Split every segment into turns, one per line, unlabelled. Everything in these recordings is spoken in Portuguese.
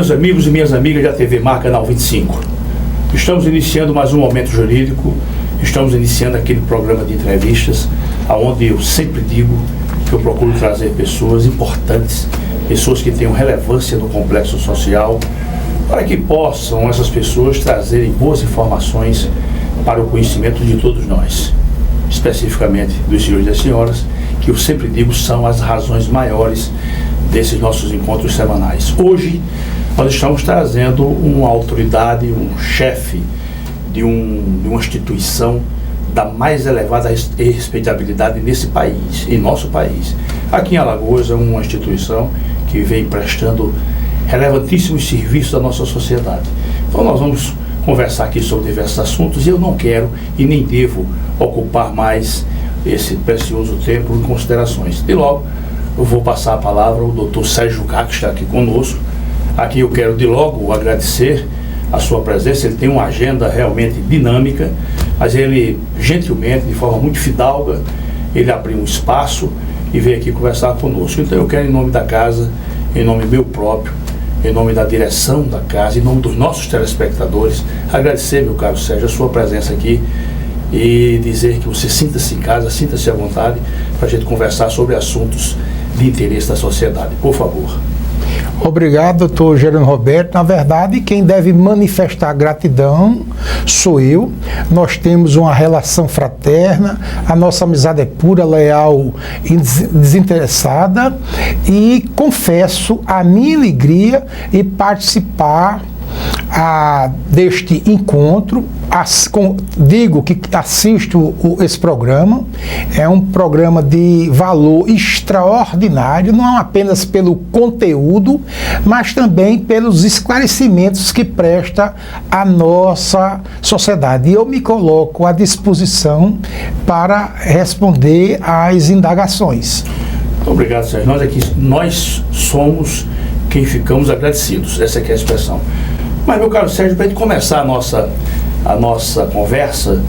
meus amigos e minhas amigas da TV Mar Canal 25. Estamos iniciando mais um Momento Jurídico, estamos iniciando aquele programa de entrevistas, onde eu sempre digo que eu procuro trazer pessoas importantes, pessoas que tenham relevância no complexo social, para que possam essas pessoas trazerem boas informações para o conhecimento de todos nós, especificamente dos senhores e das senhoras, que eu sempre digo são as razões maiores desses nossos encontros semanais. Hoje, nós estamos trazendo uma autoridade, um chefe de uma instituição da mais elevada respeitabilidade nesse país, em nosso país. Aqui em Alagoas é uma instituição que vem prestando relevantíssimos serviços à nossa sociedade. Então nós vamos conversar aqui sobre diversos assuntos e eu não quero e nem devo ocupar mais esse precioso tempo em considerações. E logo eu vou passar a palavra ao Dr. Sérgio Cá, que está aqui conosco. Aqui eu quero de logo agradecer a sua presença. Ele tem uma agenda realmente dinâmica, mas ele gentilmente, de forma muito fidalga, ele abriu um espaço e veio aqui conversar conosco. Então eu quero, em nome da casa, em nome meu próprio, em nome da direção da casa, em nome dos nossos telespectadores, agradecer, meu caro Sérgio, a sua presença aqui e dizer que você sinta-se em casa, sinta-se à vontade para a gente conversar sobre assuntos de interesse da sociedade. Por favor.
Obrigado, doutor Gerando Roberto. Na verdade, quem deve manifestar gratidão sou eu. Nós temos uma relação fraterna, a nossa amizade é pura, leal e desinteressada, e confesso a minha alegria em participar deste encontro. Digo que assisto esse programa, é um programa de valor extraordinário, não apenas pelo conteúdo, mas também pelos esclarecimentos que presta à nossa sociedade. E eu me coloco à disposição para responder às indagações.
Muito obrigado, Sérgio. Nós somos quem ficamos agradecidos, essa é a expressão. Mas, meu caro Sérgio, para a gente começar a nossa conversa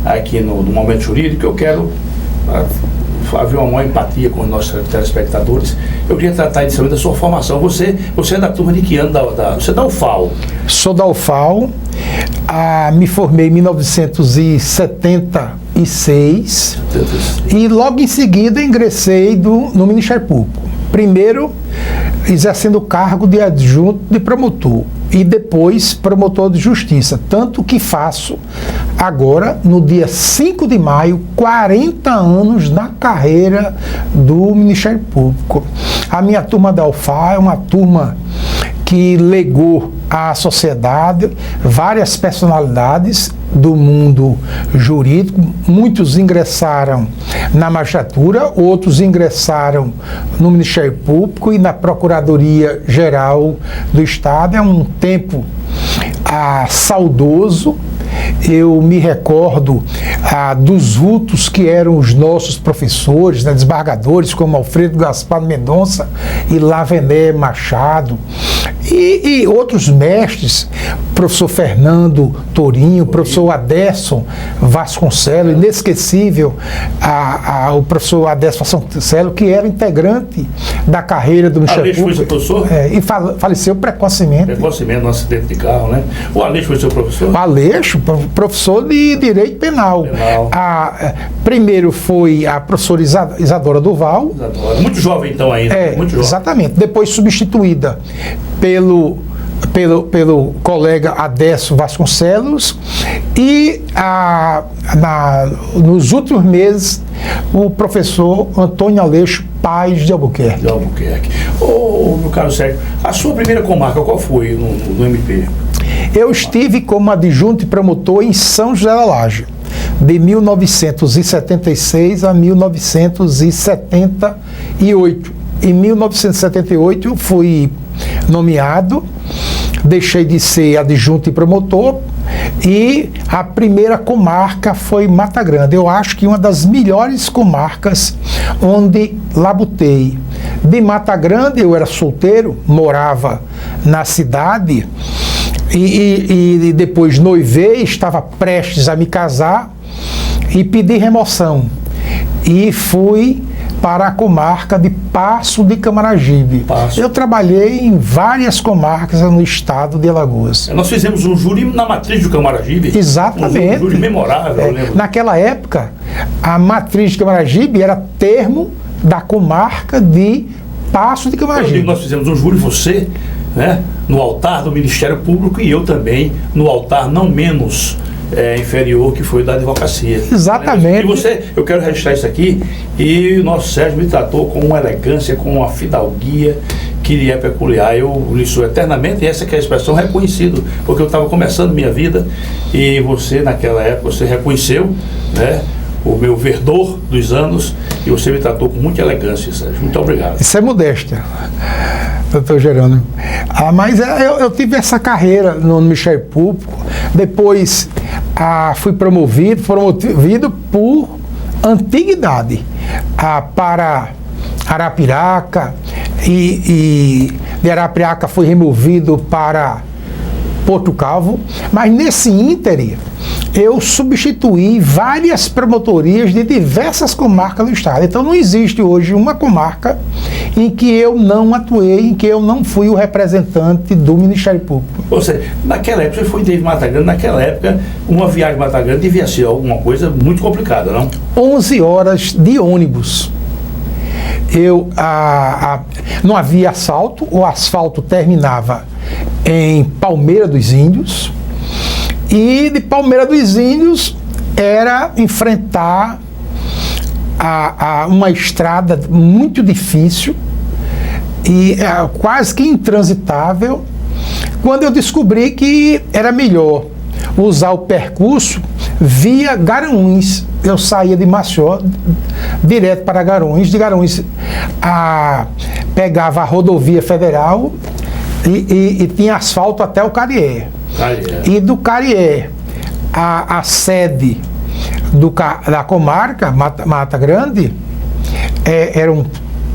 aqui no Momento Jurídico, eu quero haver uma maior empatia com os nossos telespectadores. Eu queria tratar inicialmente da sua formação. Você é da turma de que ano? Você é da UFAL?
Sou da UFAL, me formei em 1976 e logo em seguida ingressei no Ministério Público. Primeiro, exercendo o cargo de adjunto de promotor e depois promotor de justiça. Tanto que faço agora, no dia 5 de maio, 40 anos na carreira do Ministério Público. A minha turma da UFAL é uma turma que legou à sociedade várias personalidades do mundo jurídico. Muitos ingressaram na magistratura, outros ingressaram no Ministério Público e na Procuradoria Geral do Estado. É um tempo saudoso. Eu me recordo dos vultos que eram os nossos professores, desembargadores, como Alfredo Gaspar Mendonça e Lavené Machado, e outros mestres, professor Fernando Torinho, professor Aderson Vasconcelos, inesquecível o professor Aderson Vasconcelos, que era integrante da carreira do Ministério Público.
Aleixo foi seu professor?
E faleceu precocemente.
Precocemente, num acidente de carro, né? O Aleixo foi seu professor?
O Aleixo, professor de Direito Penal. Primeiro foi a professora Isadora Duval.
Muito jovem então ainda. Muito jovem.
Exatamente. Depois substituída pelo colega Aderson Vasconcelos e nos últimos meses o professor Antônio Aleixo Paz de Albuquerque.
Meu caro Sérgio, a sua primeira comarca qual foi no MP?
Eu estive como adjunto e promotor em São José da Laje, de 1976 a 1978. Em 1978 eu fui nomeado, deixei de ser adjunto e promotor, e a primeira comarca foi Mata Grande. Eu acho que uma das melhores comarcas onde labutei. De Mata Grande eu era solteiro, morava na cidade, e depois noivei, estava prestes a me casar e pedi remoção. E fui para a comarca de Passo de Camaragibe.
Passo.
Eu trabalhei em várias comarcas no estado de Alagoas.
Nós fizemos um júri na matriz do Camaragibe.
Exatamente.
Um júri memorável, eu lembro.
Naquela época, a matriz de Camaragibe era termo da comarca de Passo de Camaragibe.
Nós fizemos um júri, você, né, no altar do Ministério Público e eu também no altar não menos inferior, que foi o da advocacia.
Exatamente.
E você, eu quero registrar isso aqui, e o nosso Sérgio me tratou com uma elegância, com uma fidalguia que lhe é peculiar. Eu lhe sou eternamente, e essa que é a expressão, reconhecido, porque eu estava começando minha vida, e você, naquela época, você reconheceu, né, o meu verdor dos anos, e você me tratou com muita elegância, Sérgio. Muito obrigado.
Isso é modéstia, doutor Jerônimo. Mas eu tive essa carreira no Ministério Público, depois fui promovido por antiguidade para Arapiraca, e de Arapiraca fui removido para Porto Calvo, mas nesse ínterim eu substituí várias promotorias de diversas comarcas do estado. Então não existe hoje uma comarca em que eu não atuei, em que eu não fui o representante do Ministério Público.
Ou seja, naquela época, você foi em Mata Grande, naquela época, uma viagem de Mata Grande devia ser alguma coisa muito complicada, não?
11 horas de ônibus. Não havia asfalto, o asfalto terminava em Palmeira dos Índios, e de Palmeira dos Índios era enfrentar uma estrada muito difícil e quase que intransitável, quando eu descobri que era melhor usar o percurso via Garanhuns. Eu saía de Maceió direto para Garanhuns, de Garanhuns pegava a rodovia federal e tinha asfalto até o Carié. E do Carié, a sede da comarca, Mata Grande, eram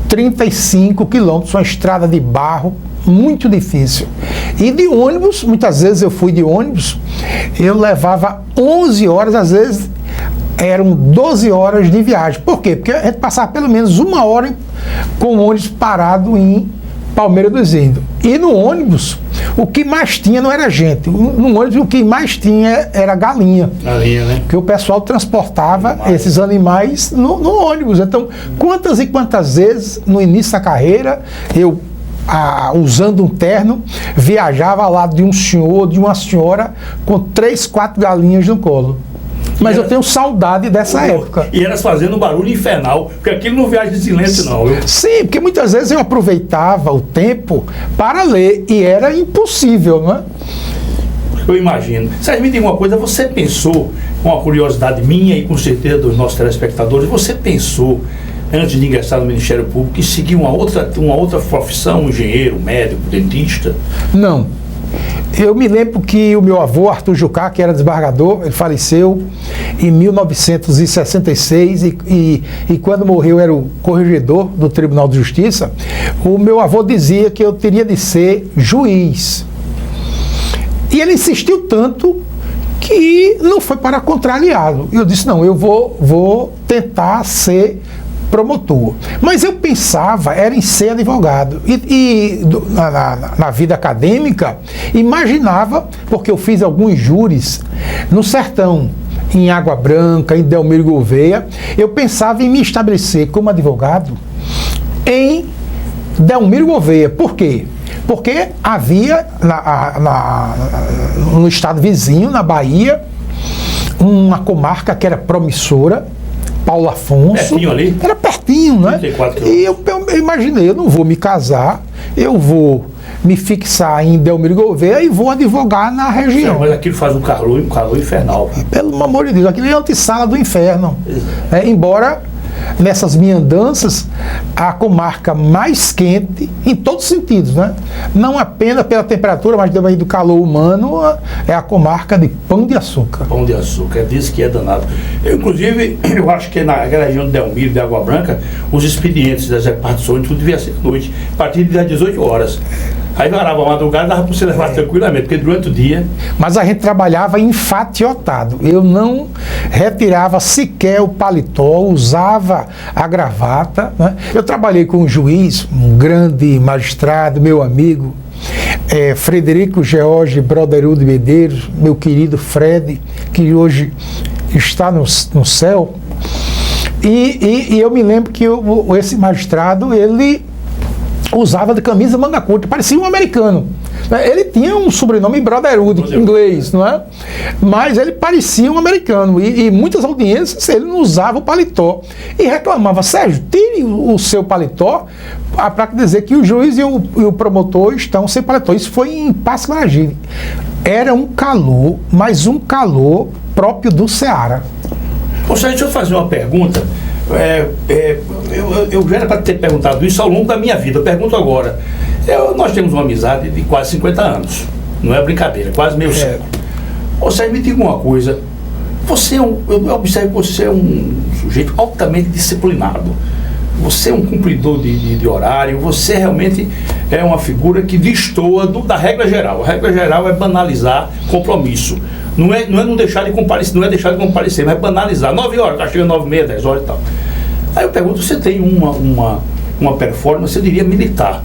35 quilômetros, uma estrada de barro muito difícil. E de ônibus, muitas vezes eu fui de ônibus, eu levava 11 horas, às vezes eram 12 horas de viagem. Por quê? Porque a gente passava pelo menos uma hora com o ônibus parado em Palmeira dos Índios. E no ônibus, o que mais tinha não era gente. No ônibus, o que mais tinha era galinha.
Galinha, né?
Porque o pessoal transportava esses animais no ônibus. Então, quantas e quantas vezes, no início da carreira, eu, usando um terno, viajava ao lado de um senhor, de uma senhora, com 3, 4 galinhas no colo. Mas eu tenho saudade dessa época.
E elas fazendo um barulho infernal, porque aquilo não viaja de silêncio, não. Viu?
Sim, porque muitas vezes eu aproveitava o tempo para ler, e era impossível, não é?
Eu imagino. Sérgio, me diga uma coisa, você pensou, com uma curiosidade minha e com certeza dos nossos telespectadores, você pensou, antes de ingressar no Ministério Público, em seguir uma outra profissão, um engenheiro, um médico, dentista?
Não. Eu me lembro que o meu avô, Arthur Jucá, que era desembargador, ele faleceu em 1966 e quando morreu era o corregedor do Tribunal de Justiça. O meu avô dizia que eu teria de ser juiz. E ele insistiu tanto que não foi para contrariá-lo. E eu disse, não, eu vou tentar ser promotor. Mas eu pensava era em ser advogado. Na vida acadêmica, imaginava, porque eu fiz alguns júris no sertão, em Água Branca, em Delmiro Gouveia, eu pensava em me estabelecer como advogado em Delmiro Gouveia. Por quê? Porque havia no estado vizinho, na Bahia, uma comarca que era promissora, Paulo Afonso.
Pertinho ali?
Era pertinho, né?
34
e eu imaginei, eu não vou me casar, eu vou me fixar em Delmiro Gouveia e vou advogar na região.
Sim, mas aquilo faz um calor infernal.
Pelo amor de Deus, aquilo é a antessala do inferno. Embora nessas minhas andanças, a comarca mais quente, em todos os sentidos, né? Não apenas pela temperatura, mas também do calor humano, é a comarca de Pão de Açúcar.
Pão de Açúcar, diz que é danado. Inclusive, eu acho que naquela região de Delmiro, de Água Branca, os expedientes das repartições, tudo devia ser à noite, a partir das 18 horas. Aí varava a madrugada, dava para você levar tranquilamente, porque durante o dia...
Mas a gente trabalhava enfatiotado. Eu não retirava sequer o paletó, usava a gravata, né? Eu trabalhei com um juiz, um grande magistrado, meu amigo, Frederico George Broderud Medeiros, meu querido Fred, que hoje está no céu. E eu me lembro que esse magistrado, ele usava de camisa manga curta, parecia um americano. Ele tinha um sobrenome Broderud, inglês, não é? Mas ele parecia um americano. E muitas audiências ele não usava o paletó. E reclamava: Sérgio, tire o seu paletó, para dizer que o juiz e o promotor estão sem paletó. Isso foi em Passo Maragibe. Era um calor, mas um calor próprio do Ceará.
Ô, Sérgio, deixa eu fazer uma pergunta. Eu já era para ter perguntado isso ao longo da minha vida. Eu pergunto agora. Nós temos uma amizade de quase 50 anos. Não é brincadeira, quase meio século. Ô, Sérgio, me diga uma coisa. Eu observo que você é um sujeito altamente disciplinado. Você é um cumpridor de horário. Você realmente é uma figura que destoa da regra geral. A regra geral é banalizar compromisso. Não é não deixar de comparecer, não é deixar de comparecer, mas é banalizar. 9 horas, tá chegando 9h30, 10 horas e tal. Aí eu pergunto, você tem uma performance, eu diria, militar.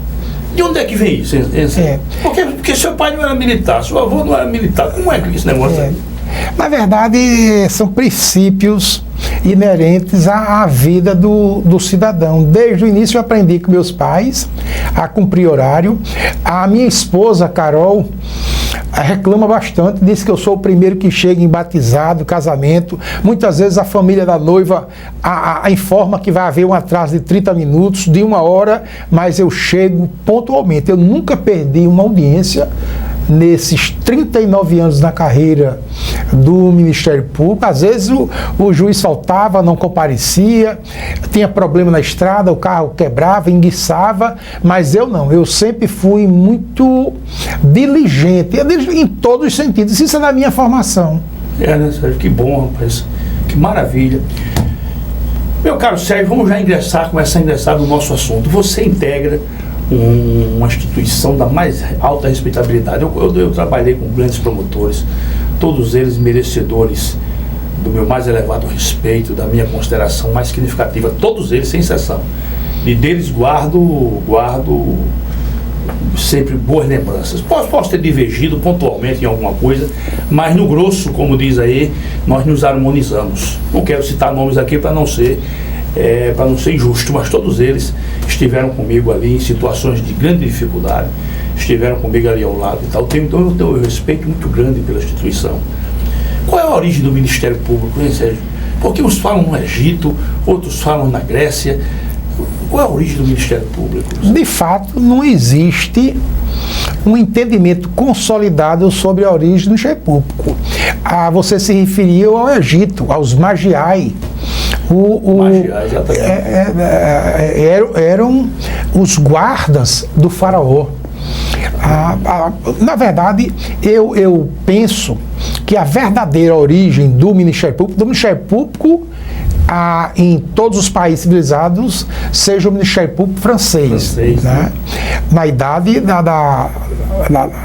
De onde é que vem isso? Porque seu pai não era militar, seu avô não era militar. Como é que esse negócio aí?
Na verdade, são princípios inerentes à vida do cidadão. Desde o início eu aprendi com meus pais a cumprir horário. A minha esposa, Carol, reclama bastante, diz que eu sou o primeiro que chega em batizado, casamento. Muitas vezes a família da noiva informa que vai haver um atraso de 30 minutos, de 1 hora, mas eu chego pontualmente. Eu nunca perdi uma audiência nesses 39 anos na carreira do Ministério Público. Às vezes o juiz faltava, não comparecia, tinha problema na estrada, o carro quebrava, enguiçava, mas eu não. Eu sempre fui muito diligente, em todos os sentidos. Isso é da minha formação.
Né, Sérgio? Que bom, rapaz. Que maravilha. Meu caro Sérgio, vamos já começar a ingressar no nosso assunto. Você integra uma instituição da mais alta respeitabilidade. Eu trabalhei com grandes promotores, todos eles merecedores do meu mais elevado respeito, da minha consideração mais significativa, todos eles, sem exceção. E deles guardo sempre boas lembranças. Posso ter divergido pontualmente em alguma coisa, mas no grosso, como diz aí, nós nos harmonizamos. Não quero citar nomes aqui para não ser injusto, mas todos eles estiveram comigo ali em situações de grande dificuldade, estiveram comigo ali ao lado e tal. Eu tenho um respeito muito grande pela instituição. Qual é a origem do Ministério Público, hein, Sérgio? Porque uns falam no Egito, outros falam na Grécia. Qual é a origem do Ministério Público?
De fato, não existe um entendimento consolidado sobre a origem do Ministério Público. Você se referiu ao Egito, aos magiai. Eram os guardas do faraó. Na verdade, eu penso que a verdadeira origem do Ministério Público em todos os países civilizados, seja o Ministério Público francês, né? Na idade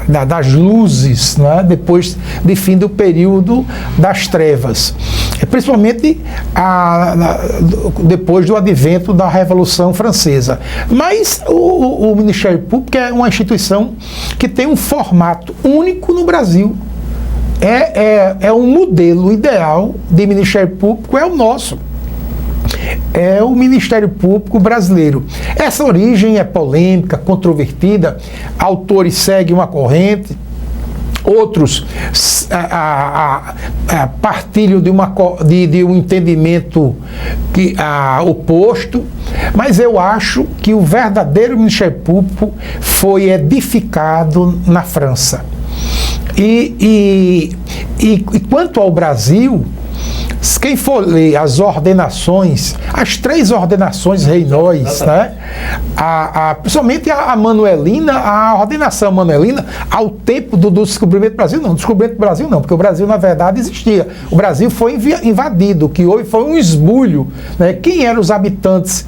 das luzes, né? Depois de fim do período das trevas, principalmente depois do advento da Revolução Francesa. Mas o Ministério Público é uma instituição que tem um formato único no Brasil. É um modelo ideal de Ministério Público, é o nosso. É o Ministério Público brasileiro. Essa origem é polêmica, controvertida, autores seguem uma corrente, outros partilham de um entendimento oposto, mas eu acho que o verdadeiro Ministério Público foi edificado na França. E quanto ao Brasil, quem for ler as ordenações, as 3 ordenações reinóis, né? Principalmente a Manuelina, a ordenação Manuelina, ao tempo do descobrimento do Brasil, não, descobrimento do Brasil não, porque o Brasil, na verdade, existia. O Brasil foi invadido, o que houve foi um esbulho, né? Quem eram os habitantes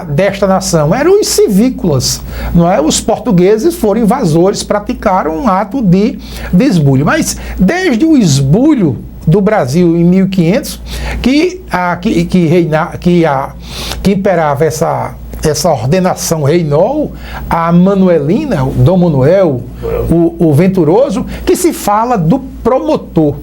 desta nação? Eram os civícolas, não é? Os portugueses foram invasores, praticaram um ato de esbulho. Mas, desde o esbulho do Brasil em 1500, que imperava essa ordenação reinol, a Manuelina, o Dom Manuel, o Venturoso, que se fala do promotor.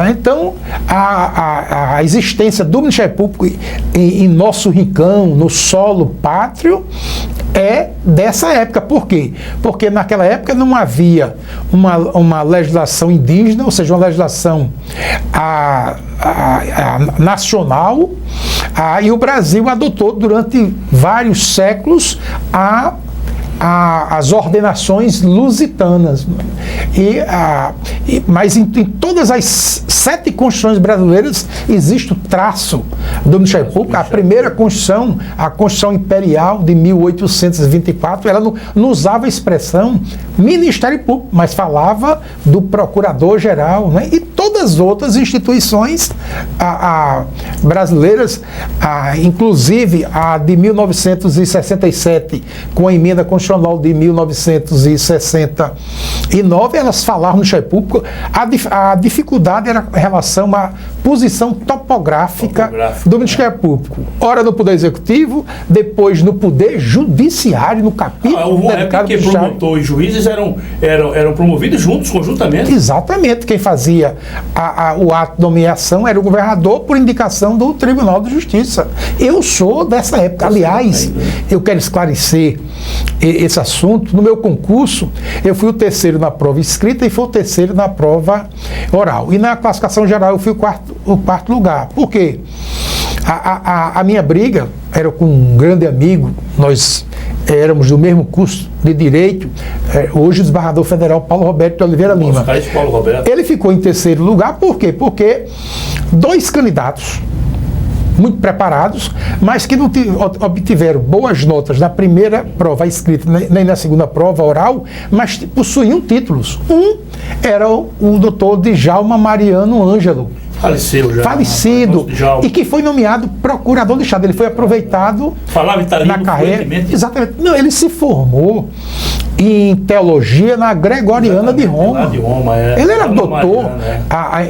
Então, a existência do Ministério Público em nosso rincão, no solo pátrio, é dessa época. Por quê? Porque naquela época não havia uma legislação indígena, ou seja, uma legislação nacional, e o Brasil adotou durante vários séculos as ordenações lusitanas. Mas em todas as 7 constituições brasileiras existe o traço do Ministério Público. A primeira Constituição, a Constituição Imperial de 1824, ela não usava a expressão Ministério Público, mas falava do Procurador-Geral, né? E todas as outras instituições brasileiras, inclusive a de 1967, com a emenda constitucional de 1969, elas falavam no Ministério Público. A dificuldade era em relação à posição topográfica do Ministério Público. Ora no Poder Executivo, depois no Poder Judiciário, no capítulo.
Houve uma época que promotor e juízes eram promovidos juntos, conjuntamente.
Exatamente. Quem fazia o ato de nomeação era o governador, por indicação do Tribunal de Justiça. Eu sou dessa época. Aliás, eu quero esclarecer esse assunto. No meu concurso, eu fui o 3º na prova escrita e fui o 3º na prova oral. E na classificação geral eu fui o quarto lugar. Por quê? A minha briga era com um grande amigo, nós éramos do mesmo curso de Direito, hoje o desembargador federal Paulo Roberto de Oliveira Lima.
Paulo Roberto.
Ele ficou em 3º lugar, por quê? Porque 2 candidatos muito preparados, mas que não obtiveram boas notas na primeira prova escrita, nem na segunda prova oral, mas possuíam títulos. Um era o doutor Djalma Mariano Ângelo.
Faleceu já.
Falecido. E que foi nomeado procurador do Estado. Ele foi aproveitado na carreira. Exatamente. Não, ele se formou em teologia na Gregoriana de Roma. Ele era doutor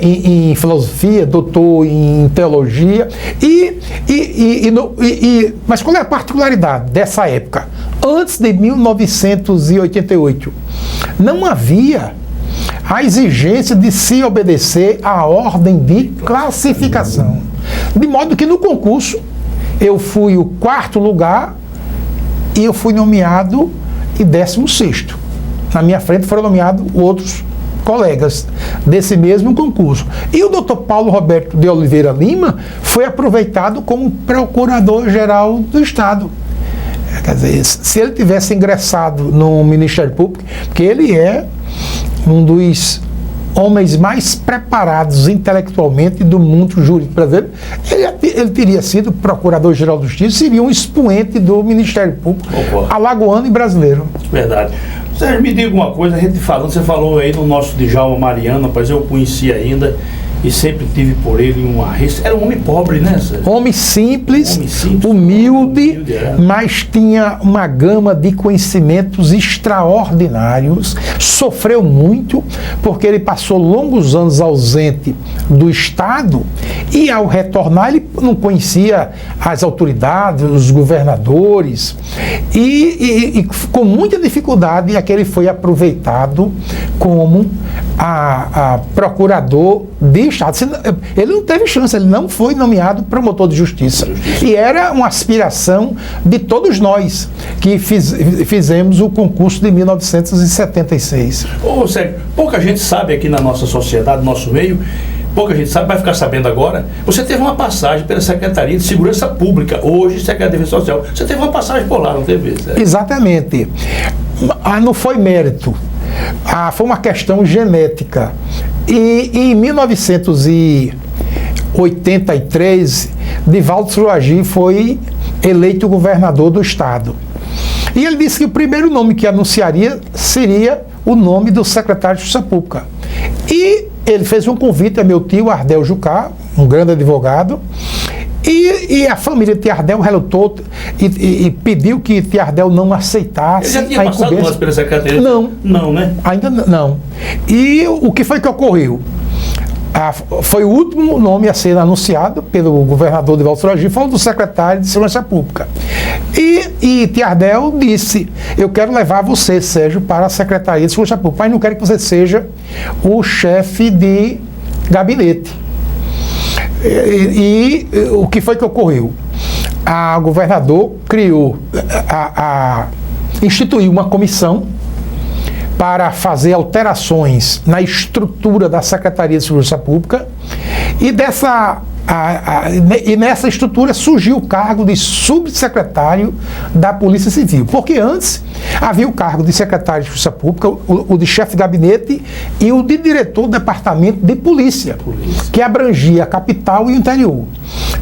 em filosofia, doutor em teologia. Mas qual é a particularidade dessa época? Antes de 1988, não havia a exigência de se obedecer à ordem de classificação. De modo que no concurso eu fui o 4º lugar e eu fui nomeado em 16º. Na minha frente foram nomeados outros colegas desse mesmo concurso. E o doutor Paulo Roberto de Oliveira Lima foi aproveitado como Procurador-Geral do Estado. Quer dizer, se ele tivesse ingressado no Ministério Público, porque ele é um dos homens mais preparados intelectualmente do mundo jurídico brasileiro, ele teria sido Procurador-Geral da Justiça, seria um expoente do Ministério Público alagoano e brasileiro.
Verdade. Sérgio, me diga uma coisa, a gente falando, você falou aí no nosso Djalma Mariano, mas eu o conheci ainda e sempre tive por ele era um homem pobre, né, Sérgio?
Homem simples, humilde, mas tinha uma gama de conhecimentos extraordinários, sofreu muito, porque ele passou longos anos ausente do Estado e ao retornar ele não conhecia as autoridades, os governadores e com muita dificuldade é que ele foi aproveitado como a procurador de Estado. Ele não teve chance, ele não foi nomeado promotor de justiça. E era uma aspiração de todos nós que fizemos o concurso de 1976.
Ô, Sérgio, pouca gente sabe aqui na nossa sociedade, no nosso meio, pouca gente sabe, vai ficar sabendo agora. Você teve uma passagem pela Secretaria de Segurança Pública, hoje Secretaria de Defesa Social. Você teve uma passagem por lá, não teve? Sérgio?
Exatamente. Não foi mérito. Foi uma questão genética. E em 1980, 83, Divaldo Suragi foi eleito governador do estado. E ele disse que o primeiro nome que anunciaria seria o nome do secretário de Justiça Pública. E ele fez um convite a meu tio Ardel Jucá, um grande advogado, e a família de Tiardel relutou e pediu que Tiardel não aceitasse.
Ele já tinha passado nós pela secretaria?
Não.
Não, né?
Ainda não. E o que foi que ocorreu? Foi o último nome a ser anunciado pelo governador Divaldo Suragi, foi o do secretário de Segurança Pública. E Tiardel disse: eu quero levar você, Sérgio, para a Secretaria de Segurança Pública, mas não quero que você seja o chefe de gabinete. E o que foi que ocorreu? O governador instituiu uma comissão para fazer alterações na estrutura da Secretaria de Segurança Pública e nessa estrutura surgiu o cargo de subsecretário da Polícia Civil, porque antes havia o cargo de secretário de Justiça Pública, o de chefe de gabinete e o de diretor do departamento de polícia, que abrangia a capital e o interior.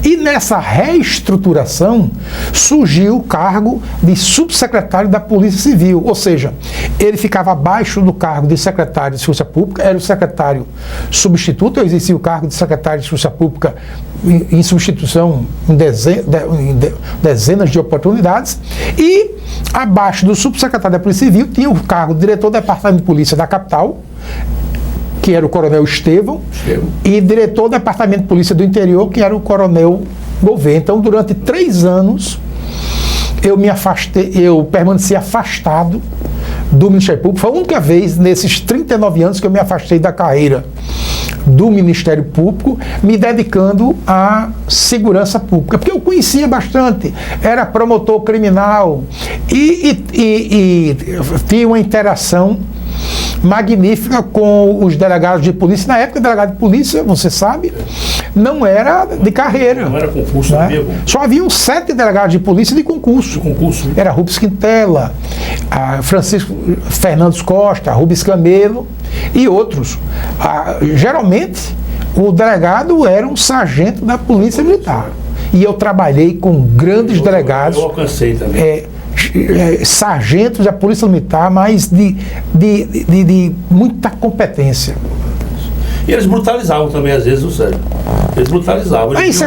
E nessa reestruturação surgiu o cargo de subsecretário da Polícia Civil, ou seja, ele ficava abaixo do cargo de secretário de Segurança Pública, era o secretário substituto, exercia o cargo de secretário de Segurança Pública em substituição em dezenas de oportunidades, e abaixo do subsecretário da Polícia Civil tinha o cargo de diretor do Departamento de Polícia da capital, que era o coronel Estevão, e diretor do Departamento de Polícia do Interior, que era o coronel Gouveia. Então, durante 3 anos, eu permaneci afastado do Ministério Público. Foi a única vez nesses 39 anos que eu me afastei da carreira do Ministério Público, me dedicando à segurança pública, porque eu conhecia bastante, era promotor criminal e tinha uma interação magnífica com os delegados de polícia. Na época, o delegado de polícia, você sabe, não era de carreira.
Não era concurso,
né?
Mesmo.
Só haviam 7 delegados de polícia de concurso. Era Rubens Quintela, Francisco Fernandes Costa, Rubens Camelo e outros. Geralmente, o delegado era um sargento da Polícia Militar. E eu trabalhei com grandes delegados.
Eu alcancei também.
Sargentos da Polícia Militar, mas de muita competência.
E eles brutalizavam também, às vezes, o Sérgio. Eles brutalizavam. Eles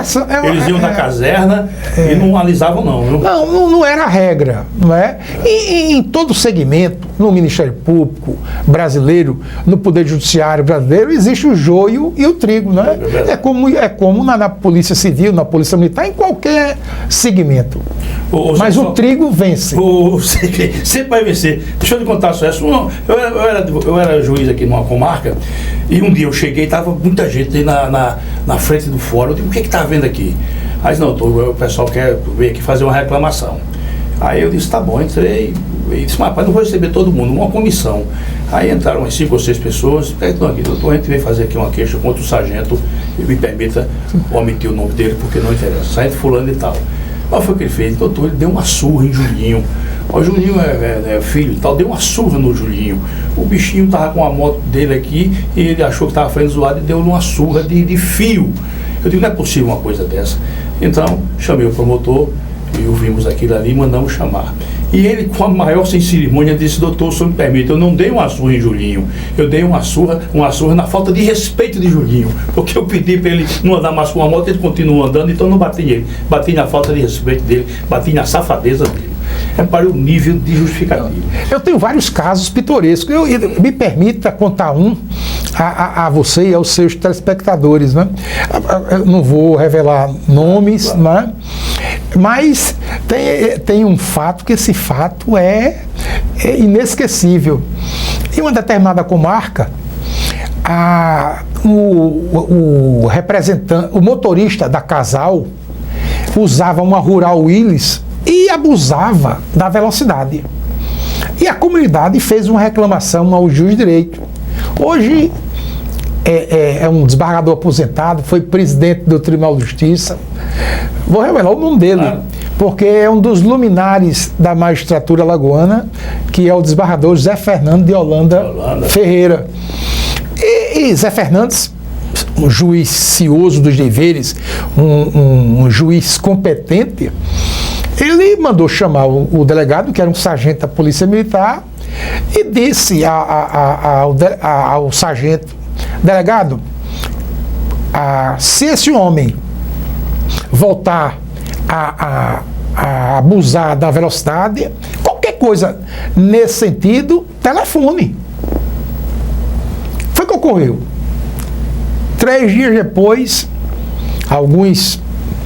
iam na caserna e não alisavam, não.
Não era a regra, não é? Em todo segmento, no Ministério Público brasileiro, no Poder Judiciário brasileiro, existe o joio e o trigo, não é? É como na Polícia Civil, na Polícia Militar, em qualquer segmento. Mas o trigo vence.
Sempre vai vencer. Deixa eu te contar só essa. Eu era juiz aqui numa comarca e um dia eu cheguei e estava muita gente aí na frente do fórum. Eu digo: o que está havendo aqui? Aí não, o pessoal quer vir aqui fazer uma reclamação. Aí eu disse: tá bom, entrei e disse: mas rapaz, não vou receber todo mundo, uma comissão. Aí entraram umas 5 ou 6 pessoas. Então, aqui, doutor, a gente veio fazer aqui uma queixa contra o sargento, e me permita omitir o nome dele porque não interessa, sargento fulano e tal. Qual foi o que ele fez? Doutor, ele deu uma surra em Julinho. O Julinho é filho e tal, deu uma surra no Julinho. O bichinho estava com a moto dele aqui e ele achou que estava frente zoado e deu uma surra de fio. Eu digo: não é possível uma coisa dessa. Então, chamei o promotor e ouvimos aquilo ali e mandamos chamar. E ele, com a maior sem cerimônia, disse: doutor, se me permite, eu não dei uma surra em Julinho, eu dei uma surra na falta de respeito de Julinho, porque eu pedi para ele não andar mais com a moto, ele continuou andando, então eu não bati nele, bati na falta de respeito dele, bati na safadeza dele. É para o nível de justificativo.
Eu tenho vários casos pitorescos. Me permita contar um a você e aos seus telespectadores, né? Eu não vou revelar nomes, claro, né? Mas tem um fato, que esse fato é inesquecível. Em uma determinada comarca, o representante, o motorista da Casal usava uma Rural Willys e abusava da velocidade. E a comunidade fez uma reclamação ao juiz de direito. Hoje é um desembargador aposentado, foi presidente do Tribunal de Justiça. Vou revelar o nome dele, porque é um dos luminares da magistratura alagoana, que é o desembargador Zé Fernando de Holanda Ferreira. E Zé Fernandes um juiz cioso dos deveres, um juiz competente, ele mandou chamar o delegado, que era um sargento da Polícia Militar, e disse ao sargento: delegado, se esse homem voltar a abusar da velocidade, qualquer coisa nesse sentido, telefone. Foi o que ocorreu. 3 dias depois, alguns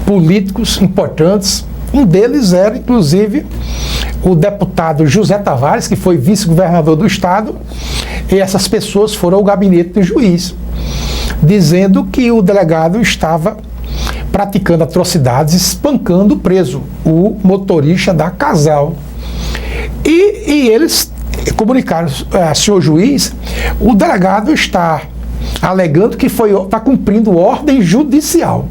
políticos importantes, um deles era, inclusive, o deputado José Tavares, que foi vice-governador do estado, e essas pessoas foram ao gabinete do juiz, dizendo que o delegado estava praticando atrocidades, espancando o preso, o motorista da Casal. E eles comunicaram: senhor juiz, o delegado está alegando que está cumprindo ordem judicial.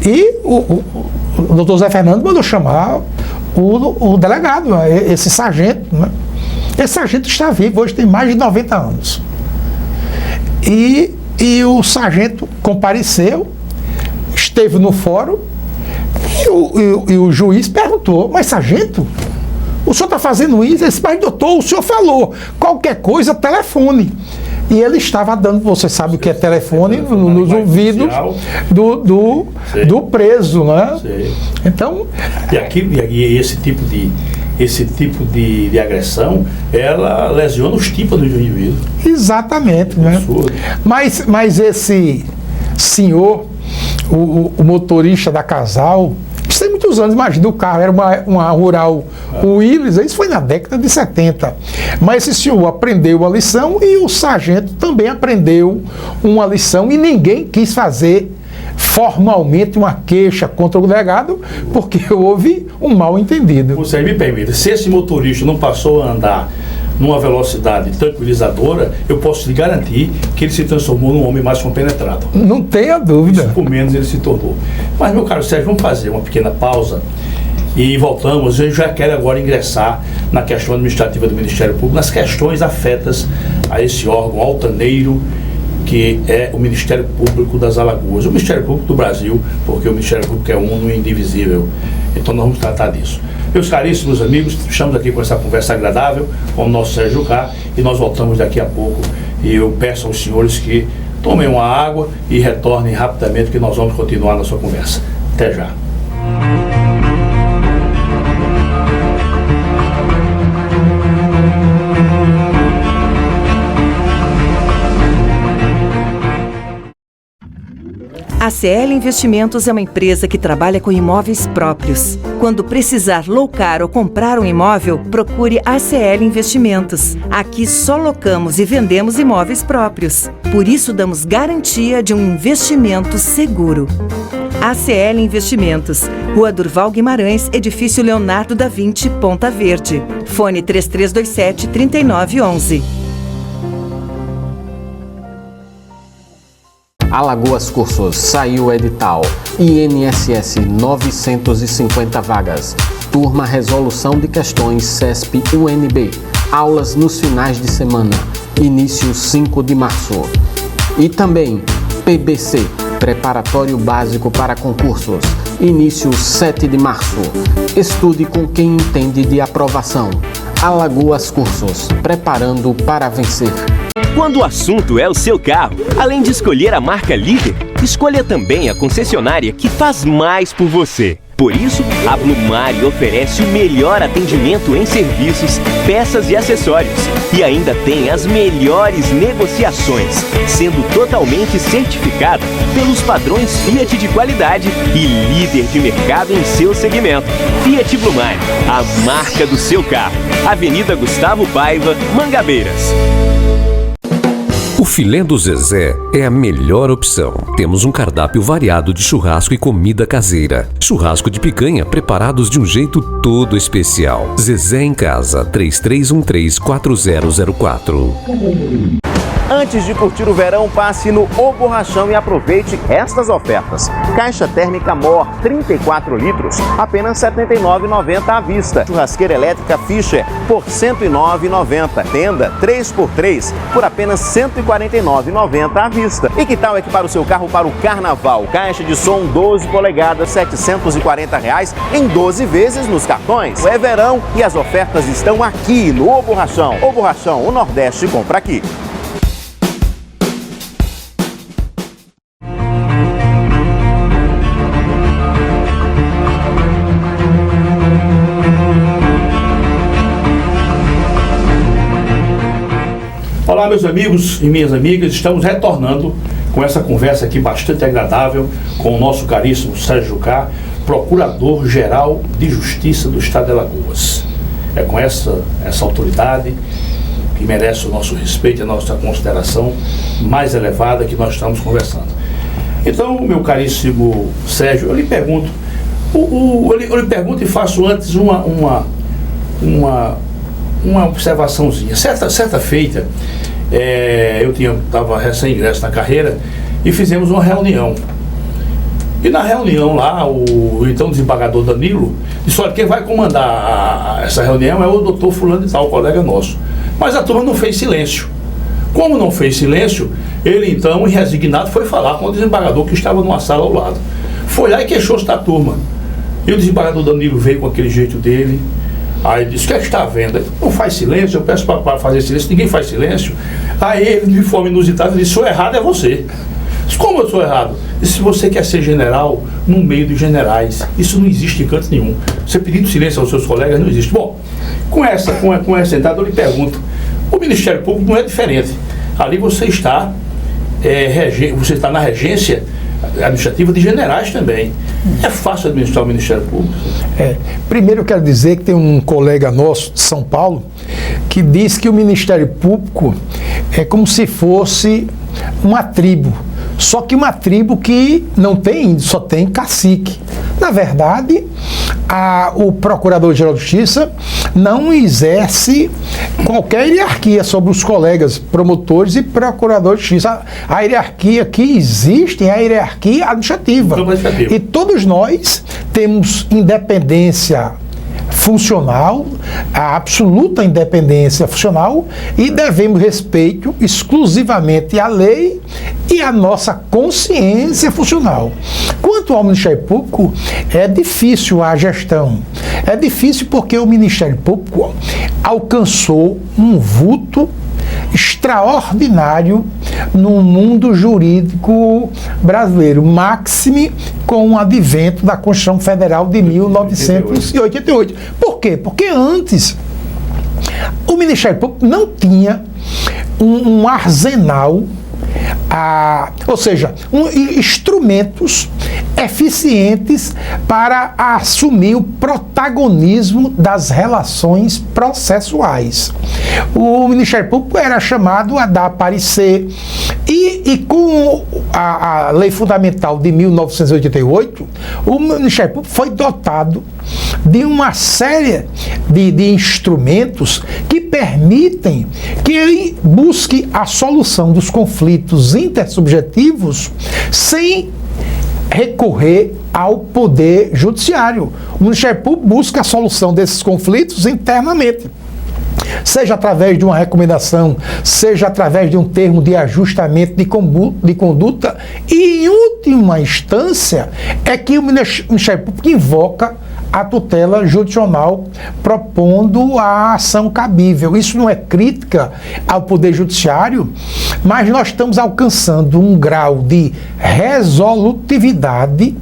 E o doutor Zé Fernando mandou chamar o delegado, esse sargento, né? Esse sargento está vivo, hoje tem mais de 90 anos. E o sargento compareceu, esteve no fórum, e o juiz perguntou: mas sargento, o senhor está fazendo isso? Ele disse: mas doutor, o senhor falou, qualquer coisa, telefone. E ele estava dando, você sabe o que é telefone, nos ouvidos do preso, né? Sim. Então...
E esse tipo de agressão, ela lesiona os tímpanos do indivíduo.
Exatamente, né? Mas esse senhor, o motorista da Casal, isso tem muitos anos, imagina, o carro era uma Rural Willys, isso foi na década de 70. Mas esse senhor aprendeu a lição e o sargento também aprendeu uma lição, e ninguém quis fazer formalmente uma queixa contra o delegado, porque houve um mal entendido.
Você me permite, se esse motorista não passou a andar numa velocidade tranquilizadora, eu posso lhe garantir que ele se transformou num homem mais compenetrado.
Não tenha dúvida.
Isso, por menos ele se tornou. Mas, meu caro Sérgio, vamos fazer uma pequena pausa e voltamos. Eu já quero agora ingressar na questão administrativa do Ministério Público, nas questões afetas a esse órgão altaneiro que é o Ministério Público das Alagoas, o Ministério Público do Brasil, porque o Ministério Público é uno e indivisível. Então nós vamos tratar disso. Meus caríssimos amigos, estamos aqui com essa conversa agradável com o nosso Sérgio K, e nós voltamos daqui a pouco, e eu peço aos senhores que tomem uma água e retornem rapidamente, que nós vamos continuar a nossa conversa. Até já.
A CL Investimentos é uma empresa que trabalha com imóveis próprios. Quando precisar locar ou comprar um imóvel, procure a CL Investimentos. Aqui só locamos e vendemos imóveis próprios. Por isso damos garantia de um investimento seguro. ACL Investimentos, Rua Durval Guimarães, Edifício Leonardo da Vinci, Ponta Verde. Fone 3327-3911.
Alagoas Cursos, saiu o edital. INSS 950 vagas. Turma Resolução de Questões CESP-UNB. Aulas nos finais de semana. Início 5 de março. E também PBC, Preparatório Básico para Concursos. Início 7 de março. Estude com quem entende de aprovação. Alagoas Cursos, preparando para vencer.
Quando o assunto é o seu carro, além de escolher a marca líder, escolha também a concessionária que faz mais por você. Por isso, a Blumari oferece o melhor atendimento em serviços, peças e acessórios. E ainda tem as melhores negociações, sendo totalmente certificada pelos padrões Fiat de qualidade e líder de mercado em seu segmento. Fiat Blumari, a marca do seu carro. Avenida Gustavo Paiva, Mangabeiras.
O filé do Zezé é a melhor opção. Temos um cardápio variado de churrasco e comida caseira. Churrasco de picanha preparados de um jeito todo especial. Zezé em Casa, 3313-4004.
Antes de curtir o verão, passe no O Borrachão e aproveite estas ofertas. Caixa térmica Mor 34 litros, apenas R$ 79,90 à vista. Churrasqueira elétrica Fischer por R$ 109,90. Tenda 3x3 por apenas R$ 149,90 à vista. E que tal equipar o seu carro para o carnaval? Caixa de som 12 polegadas, R$ 740 em 12 vezes nos cartões. É verão e as ofertas estão aqui no O Borrachão. O Borrachão, o Nordeste compra aqui.
Olá, meus amigos e minhas amigas, estamos retornando com essa conversa aqui bastante agradável com o nosso caríssimo Sérgio Jucá, Procurador-Geral de Justiça do Estado de Alagoas. É com essa autoridade que merece o nosso respeito e a nossa consideração mais elevada que nós estamos conversando. Então, meu caríssimo Sérgio, eu lhe pergunto, eu lhe pergunto e faço antes uma observaçãozinha. Certa feita, eu estava recém-ingresso na carreira e fizemos uma reunião. E na reunião lá, o então desembargador Danilo disse: olha, quem vai comandar essa reunião é o doutor fulano de tal, colega nosso. Mas a turma não fez silêncio. Como não fez silêncio, ele então, resignado, foi falar com o desembargador que estava numa sala ao lado. Foi lá e queixou-se da turma. E o desembargador Danilo veio com aquele jeito dele. Aí ele disse: o que é que está havendo? Não faz silêncio, eu peço para fazer silêncio, ninguém faz silêncio. Aí ele, de forma inusitada, disse: o errado é você. Disse: como eu sou errado? Disse: se você quer ser general no meio dos generais, isso não existe em canto nenhum. Você pedindo silêncio aos seus colegas não existe. Bom, com essa entrada eu lhe pergunto, o Ministério Público não é diferente. Ali você está, você está na regência administrativa de generais também. É fácil administrar o Ministério Público?
Primeiro eu quero dizer que tem um colega nosso de São Paulo que diz que o Ministério Público é como se fosse uma tribo, só que uma tribo que não tem índio, só tem cacique. Na verdade, o Procurador-Geral de Justiça não exerce qualquer hierarquia sobre os colegas promotores e procuradores de justiça. A hierarquia que existe é a hierarquia administrativa. E todos nós temos independência funcional, a absoluta independência funcional, e devemos respeito exclusivamente à lei e à nossa consciência funcional. Quanto ao Ministério Público, é difícil a gestão. É difícil porque o Ministério Público alcançou um vulto extraordinário no mundo jurídico brasileiro, máxime com o advento da Constituição Federal de 1988. Por quê? Porque antes o Ministério Público não tinha um arsenal, ou seja, instrumentos eficientes para assumir o protagonismo das relações processuais. O Ministério Público era chamado a dar parecer e com a Lei Fundamental de 1988, o Ministério Público foi dotado de uma série de instrumentos que permitem que ele busque a solução dos conflitos intersubjetivos sem recorrer ao poder judiciário. O Ministério Público busca a solução desses conflitos internamente, seja através de uma recomendação, seja através de um termo de ajustamento de conduta, e em última instância é que o Ministério Público invoca a tutela judicional propondo a ação cabível. Isso não é crítica ao Poder Judiciário, mas nós estamos alcançando um grau de resolutividade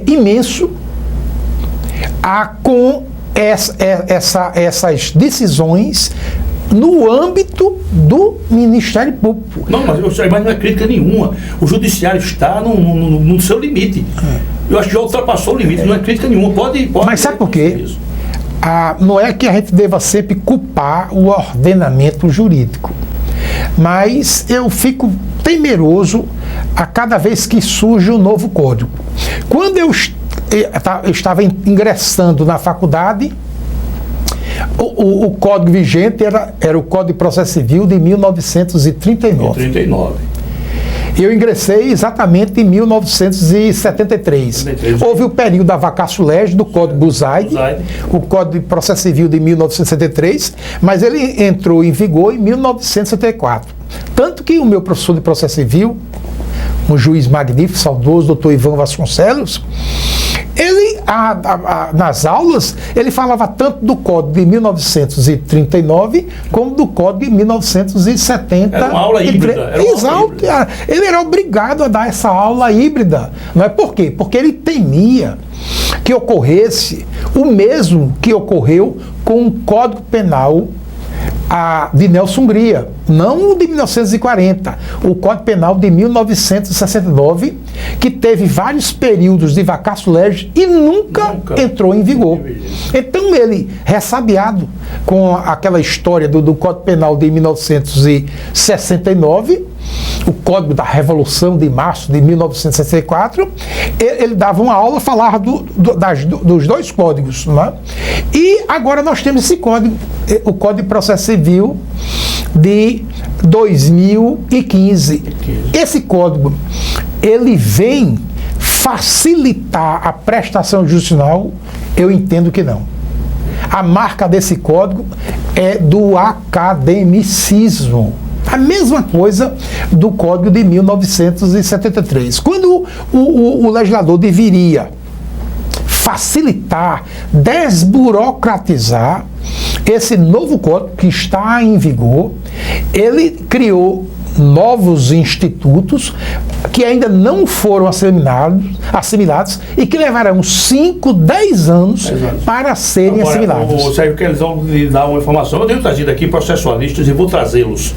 imenso com essas decisões no âmbito do Ministério Público.
Não, mas não é crítica nenhuma. O Judiciário está no seu limite. Eu acho que já ultrapassou o limite, não é crítica nenhuma. Pode
mas sabe por quê? Não é que a gente deva sempre culpar o ordenamento jurídico, mas eu fico temeroso a cada vez que surge um novo código. Quando eu estava ingressando na faculdade, O código vigente era o Código de Processo Civil de 1939. Eu ingressei exatamente em 1973. Houve o período da vacatio legis do Código Buzaide, o Código de Processo Civil de 1973, mas ele entrou em vigor em 1974. Tanto que o meu professor de Processo Civil, um juiz magnífico, saudoso, doutor Ivan Vasconcelos, ele, nas aulas, ele falava tanto do Código de 1939 como do Código de 1970.
Era uma aula híbrida.
Exato. Ele era obrigado a dar essa aula híbrida. Não é por quê? Porque ele temia que ocorresse o mesmo que ocorreu com o Código Penal de Nelson Hungria, não o de 1940, o Código Penal de 1969, que teve vários períodos de vacatio legis e nunca entrou em vigor. Então ele, ressabiado com aquela história do Código Penal de 1969, o Código da Revolução de Março de 1964, ele dava uma aula, falava dos dois códigos. Não é? E agora nós temos esse código, o Código de Processo Civil de 2015. Esse código, ele vem facilitar a prestação judicial? Eu entendo que não. A marca desse código é do academicismo. A mesma coisa do Código de 1973. Quando o legislador deveria facilitar, desburocratizar esse novo código que está em vigor, ele criou novos institutos que ainda não foram assimilados e que levarão 5, 10 anos para serem assimilados.
O Sérgio, quer lhe dar uma informação. Eu tenho trazido aqui processualistas e vou trazê-los.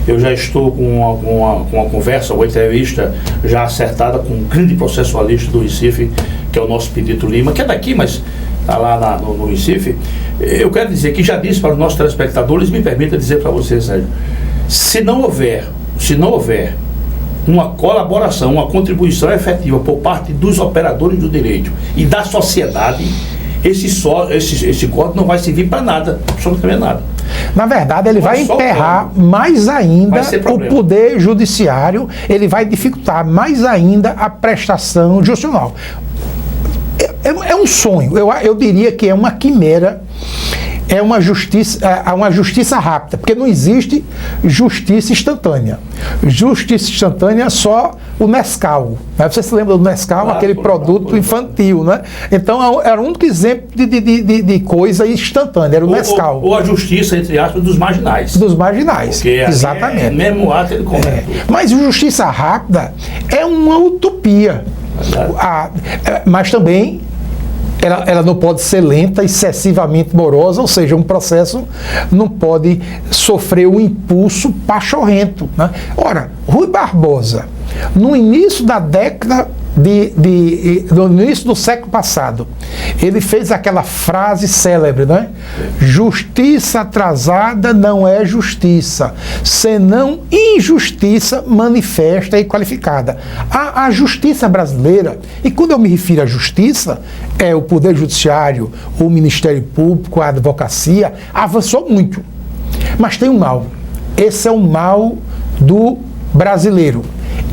Eu já estou com uma conversa, uma entrevista já acertada com um grande processualista do Recife, que é o nosso Pedrito Lima, que é daqui, mas está lá no Recife. Eu quero dizer que já disse para os nossos telespectadores, me permita dizer para você, Sérgio, se não houver uma colaboração, uma contribuição efetiva por parte dos operadores do direito e da sociedade, esse código não vai servir para nada, absolutamente nada.
Na verdade, ele vai emperrar mais ainda o poder judiciário, ele vai dificultar mais ainda a prestação judicial. É um sonho, eu diria que é uma quimera, é uma justiça rápida, porque não existe justiça instantânea. Justiça instantânea é só o Nescau. Né? Você se lembra do Nescau, aquele produto infantil, né? Então era o único exemplo de coisa instantânea, era o Nescau.
Ou a justiça, entre aspas, dos marginais.
Dos marginais,
porque
exatamente.
Mesmo ato ele comete.
Mas justiça rápida é uma utopia. Mas também ela não pode ser lenta, excessivamente morosa, ou seja, um processo não pode sofrer um impulso pachorrento. Né? Ora, Rui Barbosa, no início da década no início do século passado, ele fez aquela frase célebre, né? Justiça atrasada não é justiça, senão injustiça manifesta e qualificada. A justiça brasileira, e quando eu me refiro à justiça, é o Poder Judiciário, o Ministério Público, a advocacia, avançou muito. Mas tem um mal. Esse é o mal do brasileiro.